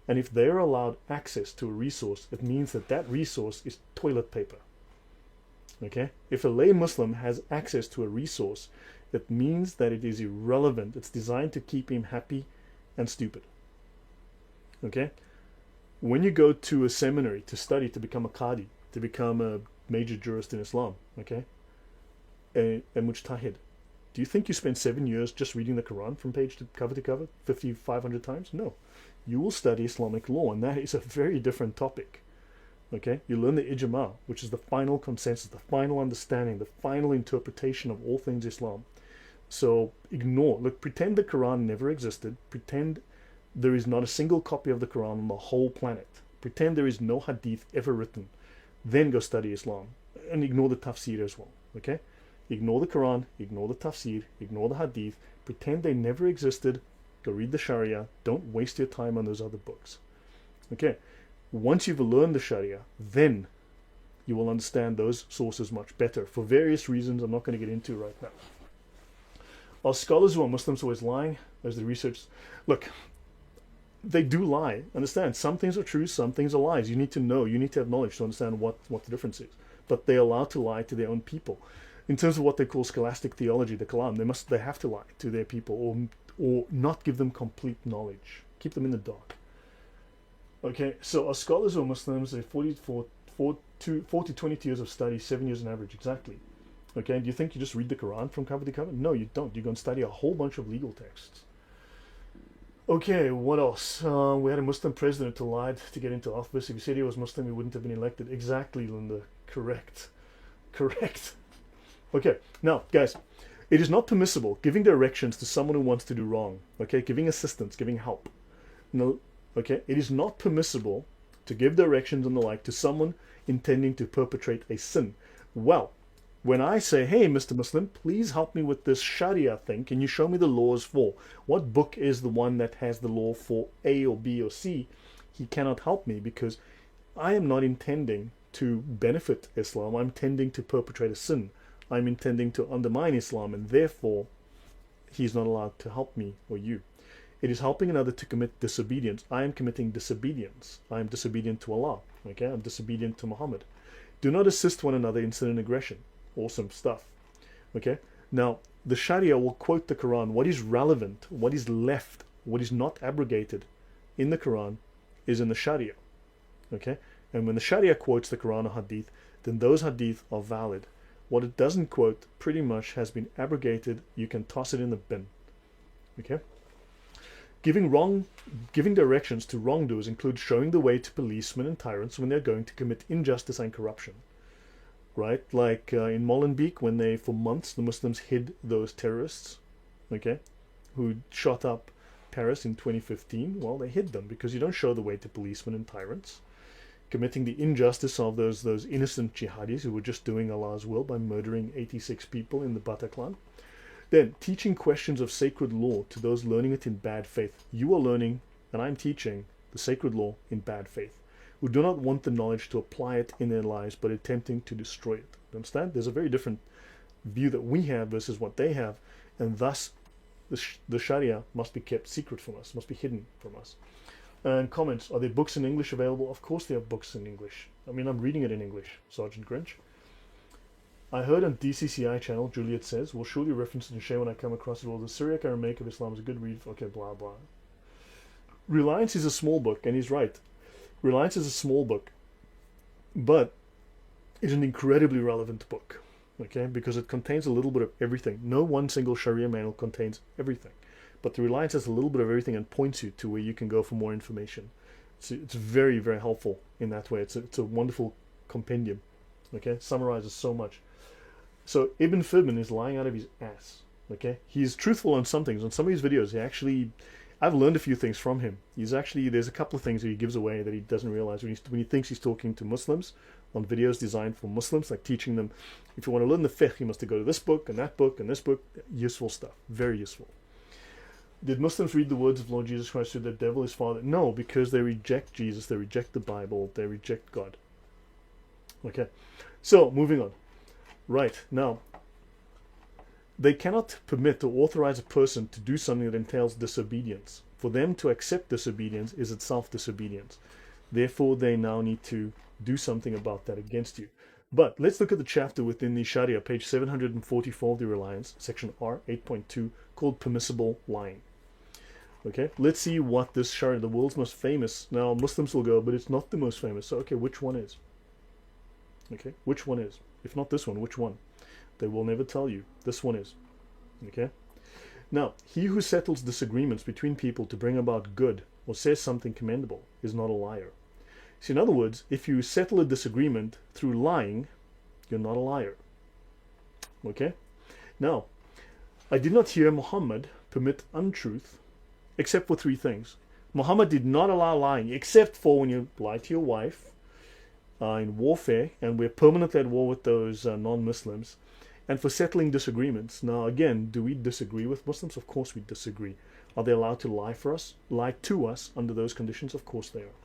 And if they're allowed access to a resource, it means that that resource is toilet paper. Okay, if a lay Muslim has access to a resource, it means that it is irrelevant. It's designed to keep him happy and stupid. Okay, when you go to a seminary to study to become a qadi, to become a major jurist in Islam, okay, a mujtahid, do you think you spend 7 years just reading the Quran from page to cover, 500 times? No. You will study Islamic law, and that is a very different topic. Okay? You learn the ijma, which is the final consensus, the final understanding, the final interpretation of all things Islam. So pretend the Quran never existed. Pretend there is not a single copy of the Quran on the whole planet. Pretend there is no hadith ever written. Then go study Islam. And ignore the tafsir as well. Okay? Ignore the Quran, ignore the tafsir, ignore the hadith, pretend they never existed, go read the Sharia, don't waste your time on those other books. Okay, once you've learned the Sharia, then you will understand those sources much better, for various reasons I'm not going to get into right now. Are scholars who are Muslims always lying? As the research, look, they do lie, understand, some things are true, some things are lies. You need to know, you need to have knowledge to understand what the difference is. But they're allowed to lie to their own people. In terms of what they call scholastic theology, the Kalam, they have to lie to their people or not give them complete knowledge. Keep them in the dark. Okay, so are scholars or Muslims, they're 4 to 22 years of study, 7 years on average, exactly. Okay, do you think you just read the Quran from cover to cover? No, you don't. You're going to study a whole bunch of legal texts. Okay, what else? We had a Muslim president who lied to get into office. If he said he was Muslim, he wouldn't have been elected. Exactly, Linda. Correct. Okay, now, guys, it is not permissible giving directions to someone who wants to do wrong. Okay, giving assistance, giving help. No, okay, it is not permissible to give directions and the like to someone intending to perpetrate a sin. Well, when I say, hey, Mr. Muslim, please help me with this Sharia thing, can you show me the laws for? What book is the one that has the law for A or B or C? He cannot help me because I am not intending to benefit Islam. I'm intending to perpetrate a sin. I'm intending to undermine Islam, and therefore he's not allowed to help me or you. It is helping another to commit disobedience. I am committing disobedience. I am disobedient to Allah. Okay, I'm disobedient to Muhammad. Do not assist one another in sin and aggression. Awesome stuff. Okay, now the Sharia will quote the Quran. What is relevant, what is left, what is not abrogated in the Quran is in the Sharia. Okay, and when the Sharia quotes the Quran or Hadith, then those Hadith are valid. What it doesn't quote pretty much has been abrogated. You can toss it in the bin. Okay? Giving directions to wrongdoers includes showing the way to policemen and tyrants when they're going to commit injustice and corruption. Right? Like in Molenbeek, when for months, the Muslims hid those terrorists, okay, who shot up Paris in 2015. Well, they hid them because you don't show the way to policemen and tyrants. Committing the injustice of those innocent jihadis who were just doing Allah's will by murdering 86 people in the Bataclan. Then, teaching questions of sacred law to those learning it in bad faith. You are learning, and I'm teaching, the sacred law in bad faith, who do not want the knowledge to apply it in their lives, but attempting to destroy it. You understand? There's a very different view that we have versus what they have, and thus the Sharia must be kept secret from us, must be hidden from us. And comments, are there books in English available? Of course there are books in English. I mean, I'm reading it in English, Sergeant Grinch. I heard on DCCI channel, Juliet says, will surely reference it and share when I come across it. Well, the Syriac Aramaic of Islam is a good read. Okay, blah, blah. Reliance is a small book, and he's right. Reliance is a small book, but it's an incredibly relevant book, okay, because it contains a little bit of everything. No one single Sharia manual contains everything. But the Reliance has a little bit of everything and points you to where you can go for more information. It's very, very helpful in that way. It's a wonderful compendium. Okay, summarizes so much. So Ibn Firman is lying out of his ass. Okay, he's truthful on some things. On some of his videos, I've learned a few things from him. There's a couple of things that he gives away that he doesn't realize when he thinks he's talking to Muslims on videos designed for Muslims, like teaching them, if you want to learn the fiqh, you must go to this book and that book and this book. Useful stuff, very useful. Did Muslims read the words of Lord Jesus Christ who the devil is father? No, because they reject Jesus, they reject the Bible, they reject God. Okay, so moving on. Right, now, they cannot permit or authorize a person to do something that entails disobedience. For them to accept disobedience is itself disobedience. Therefore, they now need to do something about that against you. But let's look at the chapter within the Sharia, page 744 of the Reliance, section R 8.2, called Permissible Lying. Okay, let's see what this Sharia, the world's most famous. Now, Muslims will go, but it's not the most famous. So, okay, which one is? Okay, which one is? If not this one, which one? They will never tell you. This one is. Okay? Now, he who settles disagreements between people to bring about good or says something commendable is not a liar. So in other words, if you settle a disagreement through lying, you're not a liar. Okay? Now, I did not hear Muhammad permit untruth except for three things. Muhammad did not allow lying except for when you lie to your wife in warfare, and we're permanently at war with those non-Muslims, and for settling disagreements. Now again, do we disagree with Muslims? Of course we disagree. Are they allowed to lie to us under those conditions? Of course they are.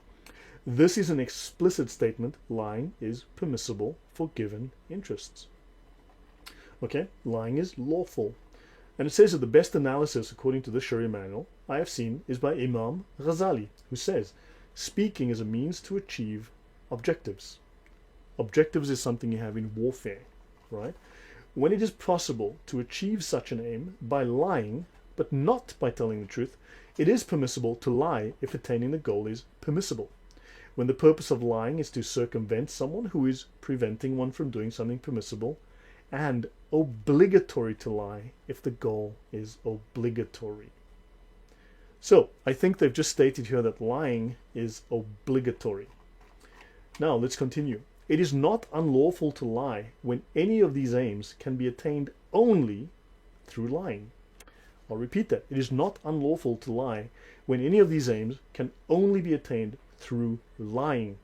This is an explicit statement. Lying is permissible for given interests. Okay, lying is lawful. And it says that the best analysis, according to the Sharia manual, I have seen is by Imam Ghazali, who says, speaking is a means to achieve objectives. Objectives is something you have in warfare, right? When it is possible to achieve such an aim by lying, but not by telling the truth, it is permissible to lie if attaining the goal is permissible. When the purpose of lying is to circumvent someone who is preventing one from doing something permissible, and obligatory to lie if the goal is obligatory. So, I think they've just stated here that lying is obligatory. Now, let's continue. It is not unlawful to lie when any of these aims can be attained only through lying. I'll repeat that. It is not unlawful to lie when any of these aims can only be attained through lying.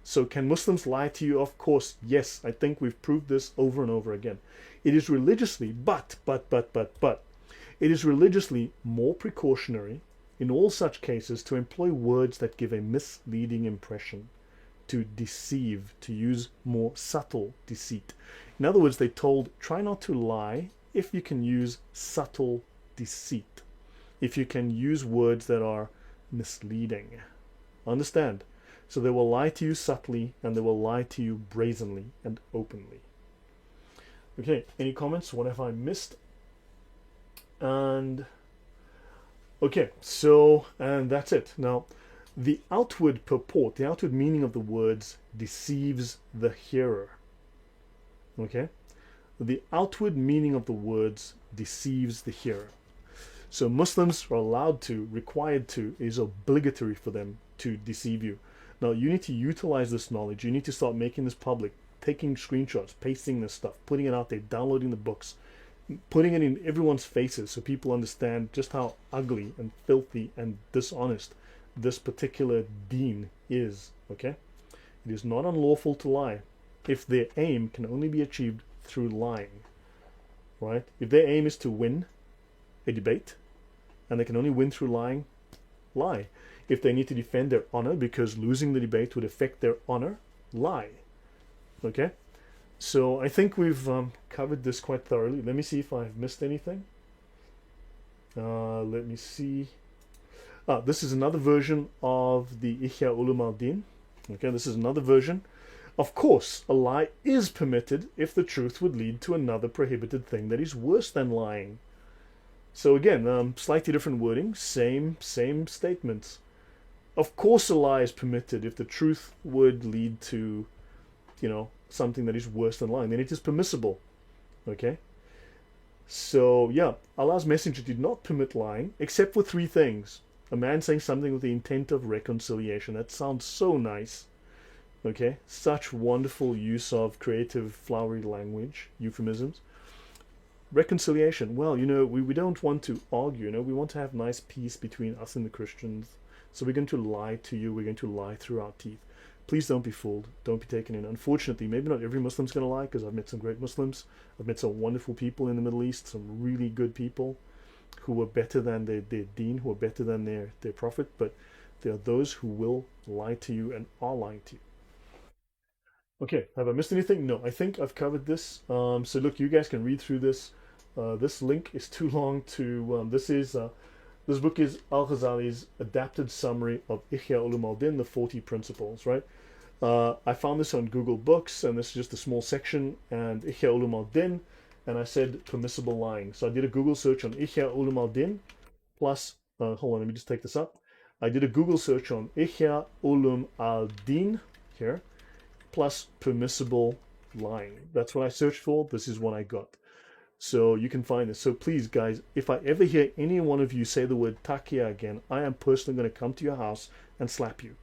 So can Muslims lie to you? Of course, yes. I think we've proved this over and over again. It is religiously, but, it is religiously more precautionary in all such cases to employ words that give a misleading impression, to deceive, to use more subtle deceit. In other words, they told, try not to lie if you can use subtle deceit, if you can use words that are misleading. Understand? So they will lie to you subtly, and they will lie to you brazenly and openly. Okay, any comments? What have I missed? And okay, so, and that's it. Now, the outward purport, the outward meaning of the words deceives the hearer. Okay? The outward meaning of the words deceives the hearer. So Muslims are allowed to, required to, it is obligatory for them to deceive you. Now, you need to utilize this knowledge. You need to start making this public, taking screenshots, pasting this stuff, putting it out there, downloading the books, putting it in everyone's faces so people understand just how ugly and filthy and dishonest this particular Deen is. Okay? It is not unlawful to lie if their aim can only be achieved through lying. Right? If their aim is to win a debate and they can only win through lying, lie. If they need to defend their honor because losing the debate would affect their honor, lie. Okay? So I think we've covered this quite thoroughly. Let me see if I've missed anything. Let me see. This is another version of the Ihya Ulum al Din. Okay, this is another version. Of course, a lie is permitted if the truth would lead to another prohibited thing that is worse than lying. So again, slightly different wording, same statements. Of course a lie is permitted if the truth would lead to, something that is worse than lying. Then it is permissible. Okay? So, yeah, Allah's messenger did not permit lying, except for three things. A man saying something with the intent of reconciliation. That sounds so nice. Okay? Such wonderful use of creative, flowery language, euphemisms. Reconciliation. Well, we don't want to argue, we want to have nice peace between us and the Christians. So we're going to lie to you. We're going to lie through our teeth. Please don't be fooled. Don't be taken in. Unfortunately, maybe not every Muslim's going to lie, because I've met some great Muslims. I've met some wonderful people in the Middle East, some really good people who are better than their Deen, who are better than their Prophet. But there are those who will lie to you and are lying to you. Okay, have I missed anything? No, I think I've covered this. So look, you guys can read through this. This link is too long to. This book is Al-Ghazali's adapted summary of Ihya Ulum al Din, the 40 principles. Right. I found this on Google Books, and this is just a small section, and Ihya Ulum al Din, and I said permissible lying. So I did a Google search on Ihya Ulum al Din, plus. Hold on, let me just take this up. I did a Google search on Ihya Ulum al Din here, plus permissible lying. That's what I searched for. This is what I got. So you can find this. So please, guys, if I ever hear any one of you say the word taqiyya again, I am personally going to come to your house and slap you.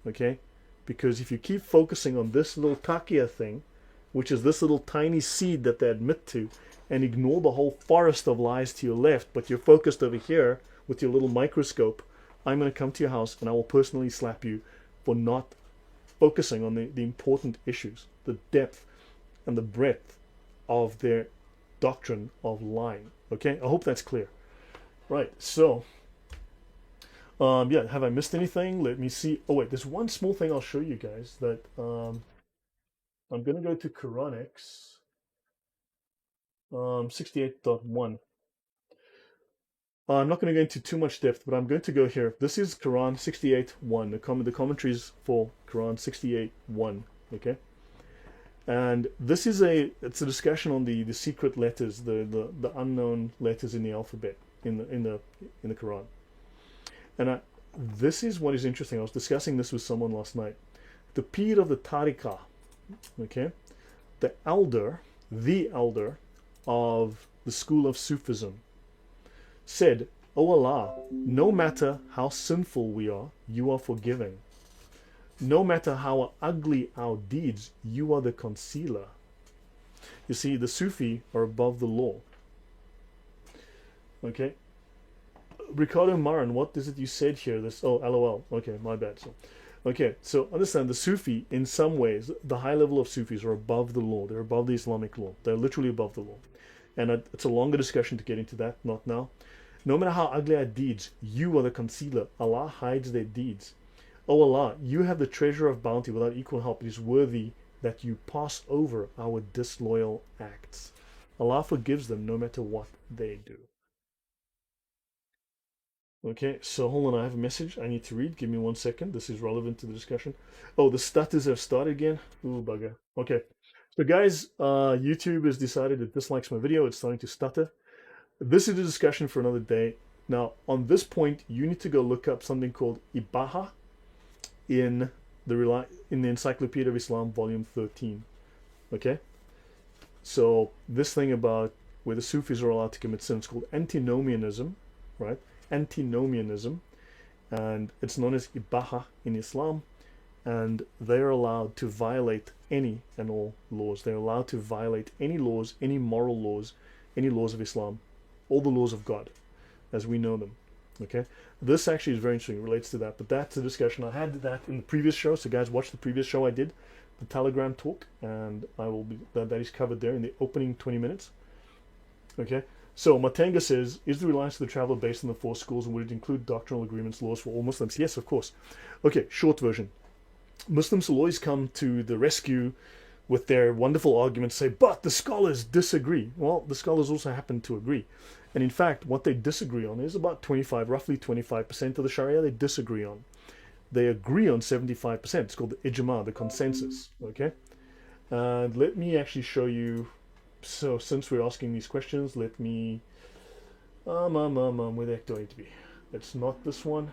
Okay? Because if you keep focusing on this little taqiyya thing, which is this little tiny seed that they admit to, and ignore the whole forest of lies to your left, but you're focused over here with your little microscope, I'm going to come to your house and I will personally slap you for not focusing on the important issues, the depth and the breadth of their doctrine of lying. Okay, I hope that's clear. Right, so yeah, have I missed anything? Let me see. Oh wait, there's one small thing I'll show you guys, that I'm gonna go to Quranics 68.1. I'm not going to go into too much depth, but I'm going to go here. This is Quran 68.1, the commentaries for Quran 68.1. Okay, and this is it's a discussion on the secret letters, the unknown letters in the alphabet in the Quran. And this is what is interesting. I was discussing this with someone last night. The Pir of the Tariqah, okay, the elder of the school of Sufism, said, "O Allah, no matter how sinful we are, you are forgiving. No matter how ugly our deeds, you are the concealer." You see, the Sufi are above the law. Okay. Ricardo Maran, what is it you said here? LOL. Okay, my bad. So understand, the Sufi, in some ways, the high level of Sufis are above the law. They're above the Islamic law. They're literally above the law. And it's a longer discussion to get into that, not now. No matter how ugly our deeds, you are the concealer. Allah hides their deeds. O Allah, you have the treasure of bounty without equal help. It is worthy that you pass over our disloyal acts. Allah forgives them no matter what they do. Okay, so hold on, I have a message I need to read. Give me 1 second. This is relevant to the discussion. Oh, the stutters have started again. Ooh, bugger. Okay, so guys, YouTube has decided it dislikes my video. It's starting to stutter. This is a discussion for another day. Now, on this point, you need to go look up something called Ibaha in the Encyclopedia of Islam, volume 13. Okay? So, this thing about where the Sufis are allowed to commit sin, it's called antinomianism, right? Antinomianism. And it's known as Ibaha in Islam. And they're allowed to violate any and all laws. They're allowed to violate any laws, any moral laws, any laws of Islam, all the laws of God as we know them. Okay, this actually is very interesting. It relates to that, but that's a discussion. I had that in the previous show, so guys, watch the previous show I did, the Telegram talk, and I will be that is covered there in the opening 20 minutes. Okay, so Matanga says, is the reliance of the traveler based on the four schools, and would it include doctrinal agreements, laws for all Muslims? Yes, of course. Okay, short version. Muslims will always come to the rescue with their wonderful arguments, say, but the scholars disagree. Well, the scholars also happen to agree. And in fact, what they disagree on is about roughly 25% of the Sharia they disagree on. They agree on 75%. It's called the ijma, the consensus. Okay? And let me actually show you. So since we're asking these questions, let me. Where the heck do I need to be? It's not this one.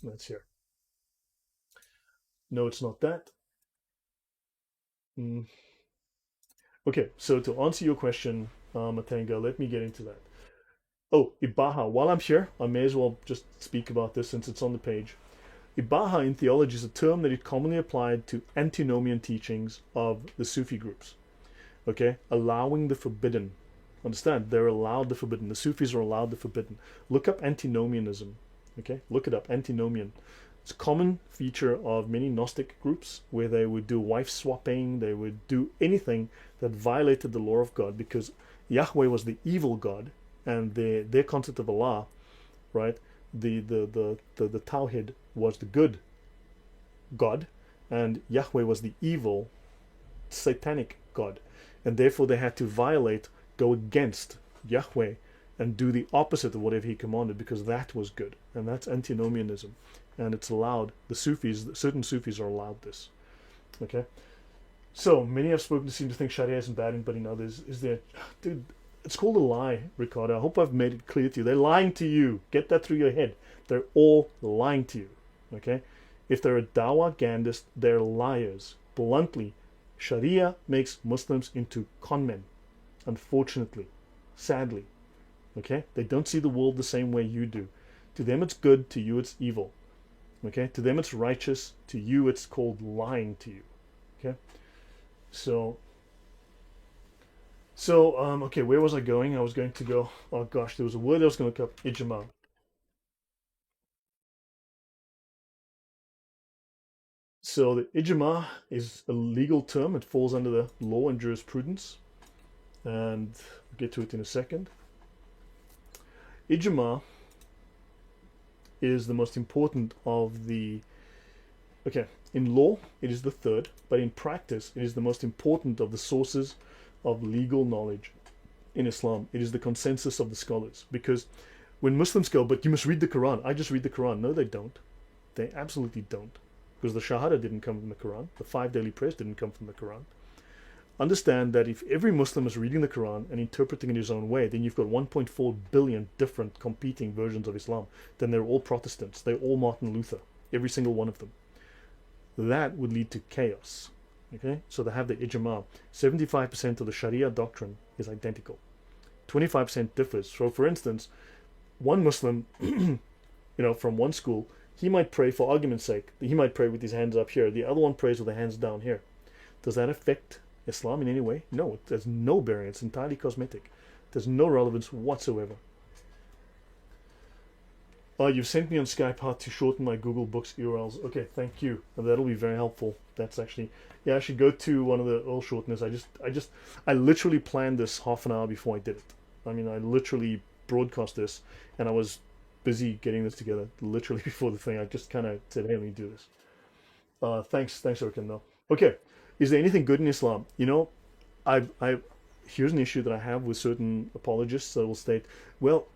That's here. No, it's not that. Okay, so to answer your question, Matanga, let me get into that. Oh, Ibaha. While I'm here, I may as well just speak about this since it's on the page. Ibaha in theology is a term that is commonly applied to antinomian teachings of the Sufi groups. Okay, allowing the forbidden. Understand? They're allowed the forbidden. The Sufis are allowed the forbidden. Look up antinomianism. Okay, look it up. Antinomian. It's a common feature of many Gnostic groups where they would do wife swapping. They would do anything that violated the law of God, because Yahweh was the evil God, and their concept of Allah, right? The Tawhid was the good God, and Yahweh was the evil satanic God, and therefore they had to go against Yahweh and do the opposite of whatever he commanded, because that was good, and that's antinomianism, and it's allowed. The Sufis, certain Sufis are allowed this. Okay, so many I've spoken to seem to think Sharia isn't bad, but in others, is there, dude? It's called a lie, Ricardo. I hope I've made it clear to you. They're lying to you. Get that through your head. They're all lying to you. Okay, if they're a Dawa Gandhist, they're liars. Bluntly, Sharia makes Muslims into conmen, unfortunately, sadly. Okay, they don't see the world the same way you do. To them it's good, to you it's evil. Okay, to them it's righteous, to you it's called lying to you. Okay, so okay, where was I going? I was going to go, oh gosh, there was a word I was going to look up, ijma. So the ijma is a legal term. It falls under the law and jurisprudence, and we'll get to it in a second. Ijma is the most important of the, okay, in law it is the third, but in practice it is the most important of the sources of legal knowledge in Islam. It is the consensus of the scholars, because when Muslims go, but you must read the Quran, I just read the Quran. No, they don't. They absolutely don't, because the Shahada didn't come from the Quran. The 5 daily prayers didn't come from the Quran. Understand that if every Muslim is reading the Quran and interpreting it in his own way, then you've got 1.4 billion different competing versions of Islam. Then they're all Protestants. They're all Martin Luther, every single one of them. That would lead to chaos. Okay, so they have the ijma. 75% of the Sharia doctrine is identical. 25% differs. So, for instance, one Muslim, from one school, he might pray, for argument's sake, he might pray with his hands up here. The other one prays with the hands down here. Does that affect Islam in any way? No, there's no bearing. It's entirely cosmetic. There's no relevance whatsoever. You've sent me on Skype how to shorten my Google Books URLs. Okay, thank you. And that'll be very helpful. That's actually, yeah, I should go to one of the old shorteners. I literally planned this half an hour before I did it. I mean, I literally broadcast this, and I was busy getting this together literally before the thing. I just kind of said, hey, let me do this. Thanks, Orkan, though. Okay, is there anything good in Islam? I here's an issue that I have with certain apologists that will state, well,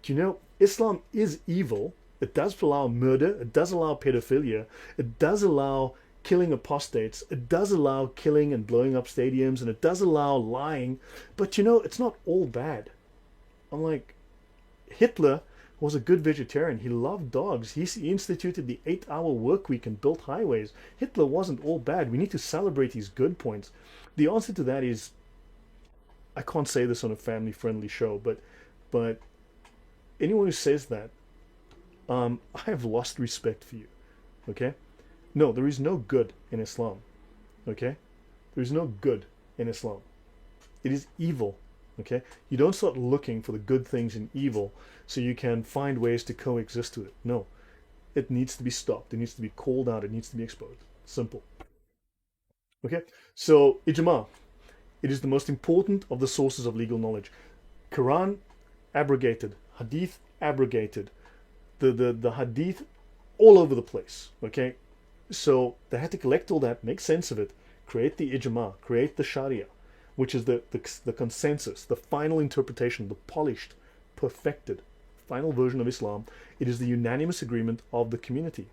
Islam is evil. It does allow murder. It does allow pedophilia. It does allow killing apostates. It does allow killing and blowing up stadiums, and it does allow lying. But it's not all bad. I'm like, Hitler was a good vegetarian. He loved dogs. He instituted the 8-hour work week and built highways. Hitler wasn't all bad. We need to celebrate his good points. The answer to that is, I can't say this on a family-friendly show, but anyone who says that, I have lost respect for you. Okay? No, there is no good in Islam. Okay? There is no good in Islam. It is evil. Okay? You don't start looking for the good things in evil so you can find ways to coexist with it. No. It needs to be stopped. It needs to be called out. It needs to be exposed. Simple. Okay? So, ijma. It is the most important of the sources of legal knowledge. Quran, abrogated. Hadith, abrogated. The hadith, all over the place. Okay? So, they had to collect all that, make sense of it, create the ijma, create the sharia, which is the consensus, the final interpretation, the polished, perfected, final version of Islam. It is the unanimous agreement of the community,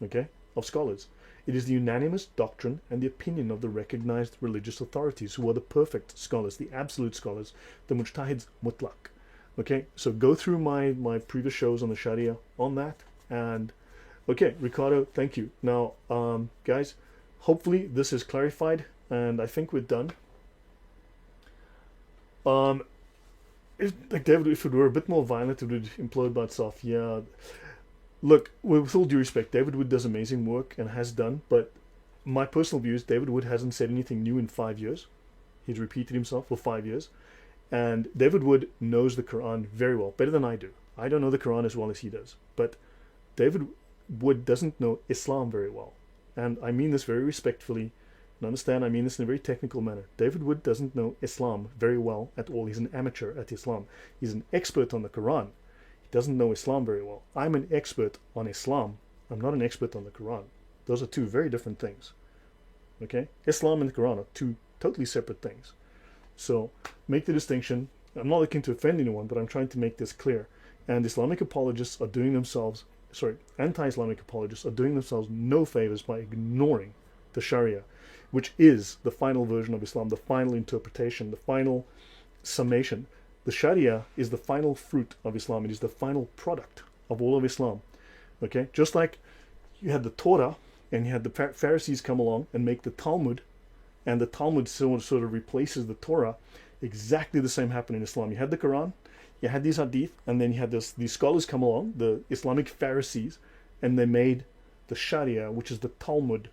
okay, of scholars. It is the unanimous doctrine and the opinion of the recognized religious authorities, who are the perfect scholars, the absolute scholars, the mujtahids mutlaq. Okay, so go through my previous shows on the Sharia on that. And okay, Ricardo, thank you. Now, guys, hopefully this is clarified, and I think we're done. Like David, if it were a bit more violent, it would implode by itself. Yeah. Look, with all due respect, David Wood does amazing work and has done, but my personal view is David Wood hasn't said anything new in 5 years. He's repeated himself for 5 years. And David Wood knows the Quran very well, better than I do. I don't know the Quran as well as he does. But David Wood doesn't know Islam very well. And I mean this very respectfully. And understand, I mean this in a very technical manner. David Wood doesn't know Islam very well at all. He's an amateur at Islam. He's an expert on the Quran. He doesn't know Islam very well. I'm an expert on Islam. I'm not an expert on the Quran. Those are two very different things. Okay? Islam and the Quran are two totally separate things. So make the distinction. I'm not looking to offend anyone, but I'm trying to make this clear. And Islamic apologists are doing themselves, anti-Islamic apologists are doing themselves no favors by ignoring the Sharia, which is the final version of Islam, the final interpretation, the final summation. The Sharia is the final fruit of Islam. It is the final product of all of Islam. Okay? Just like you had the Torah and you had the Pharisees come along and make the Talmud, and the Talmud sort of replaces the Torah, exactly the same happened in Islam. You had the Quran, you had these hadith, and then you had these scholars come along, the Islamic Pharisees, and they made the Sharia, which is the Talmud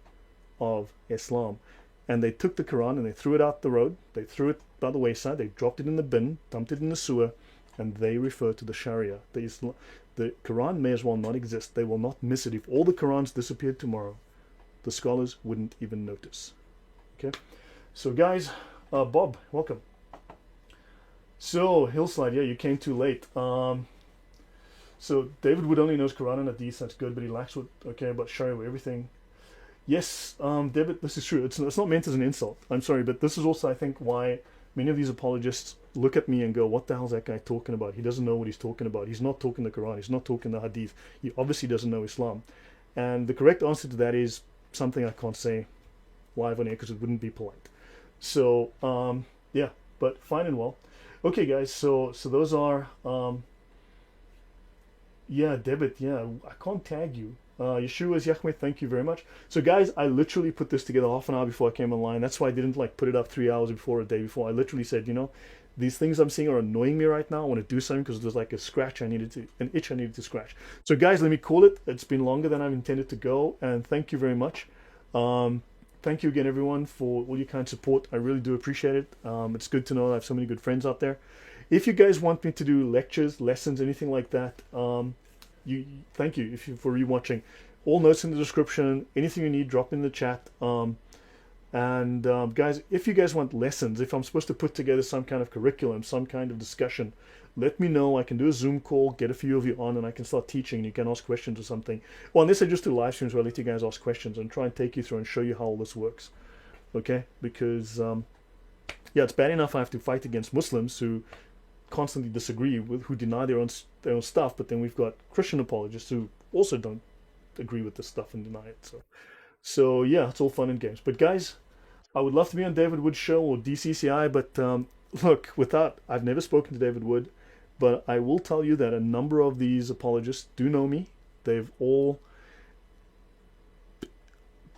of Islam. And they took the Quran and they threw it out the road, they threw it by the wayside, they dropped it in the bin, dumped it in the sewer, and they refer to the Sharia. The Quran may as well not exist. They will not miss it. If all the Qurans disappeared tomorrow, the scholars wouldn't even notice. Okay, so guys, Bob, welcome. So Hillside, yeah, you came too late. So David Wood only knows Quran and Hadith. That's good, but he lacks what about Sharia, everything. Yes, David, this is true. It's not meant as an insult. I'm sorry, but this is also, I think, why many of these apologists look at me and go, "What the hell is that guy talking about? He doesn't know what he's talking about. He's not talking the Quran. He's not talking the Hadith. He obviously doesn't know Islam." And the correct answer to that is something I can't say live on air because it wouldn't be polite. So yeah, but fine and well. Okay, guys. So those are yeah, debit. Yeah, I can't tag you. Yeshua's Yahweh, thank you very much. So guys, I literally put this together half an hour before I came online. That's why I didn't put it up 3 hours before, a day before. I literally said, these things I'm seeing are annoying me right now. I want to do something because there's an itch I needed to scratch. So guys, let me call it. It's been longer than I've intended to go, and thank you very much. Thank you again, everyone, for all your kind support. I really do appreciate it. It's good to know I have so many good friends out there. If you guys want me to do lectures, lessons, anything like that, thank you for rewatching. All notes in the description. Anything you need, drop in the chat. Guys, if you guys want lessons, if I'm supposed to put together some kind of curriculum, some kind of discussion, let me know. I can do a Zoom call, get a few of you on, and I can start teaching, and you can ask questions or something. Well, unless I just do live streams where I let you guys ask questions and try and take you through and show you how all this works. Okay? Because, yeah, it's bad enough I have to fight against Muslims who constantly disagree with, who deny their own stuff, but then we've got Christian apologists who also don't agree with this stuff and deny it. So yeah, it's all fun and games. But guys, I would love to be on David Wood's show or DCCI, but look, I've never spoken to David Wood, but I will tell you that a number of these apologists do know me. They've all,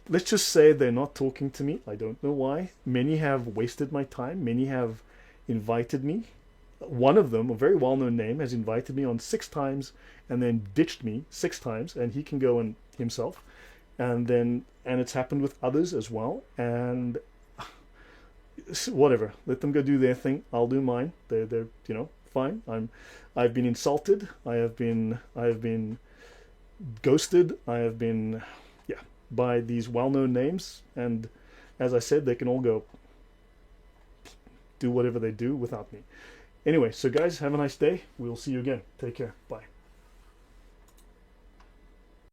let's just say they're not talking to me. I don't know why. Many have wasted my time. Many have invited me. One of them, a very well-known name, has invited me on 6 times and then ditched me 6 times, and he can go and himself. And it's happened with others as well. And whatever, let them go do their thing. I'll do mine. They're fine. I've been insulted. I have been ghosted. I have been by these well-known names. And as I said, they can all go do whatever they do without me. Anyway, so guys, have a nice day. We'll see you again. Take care. Bye.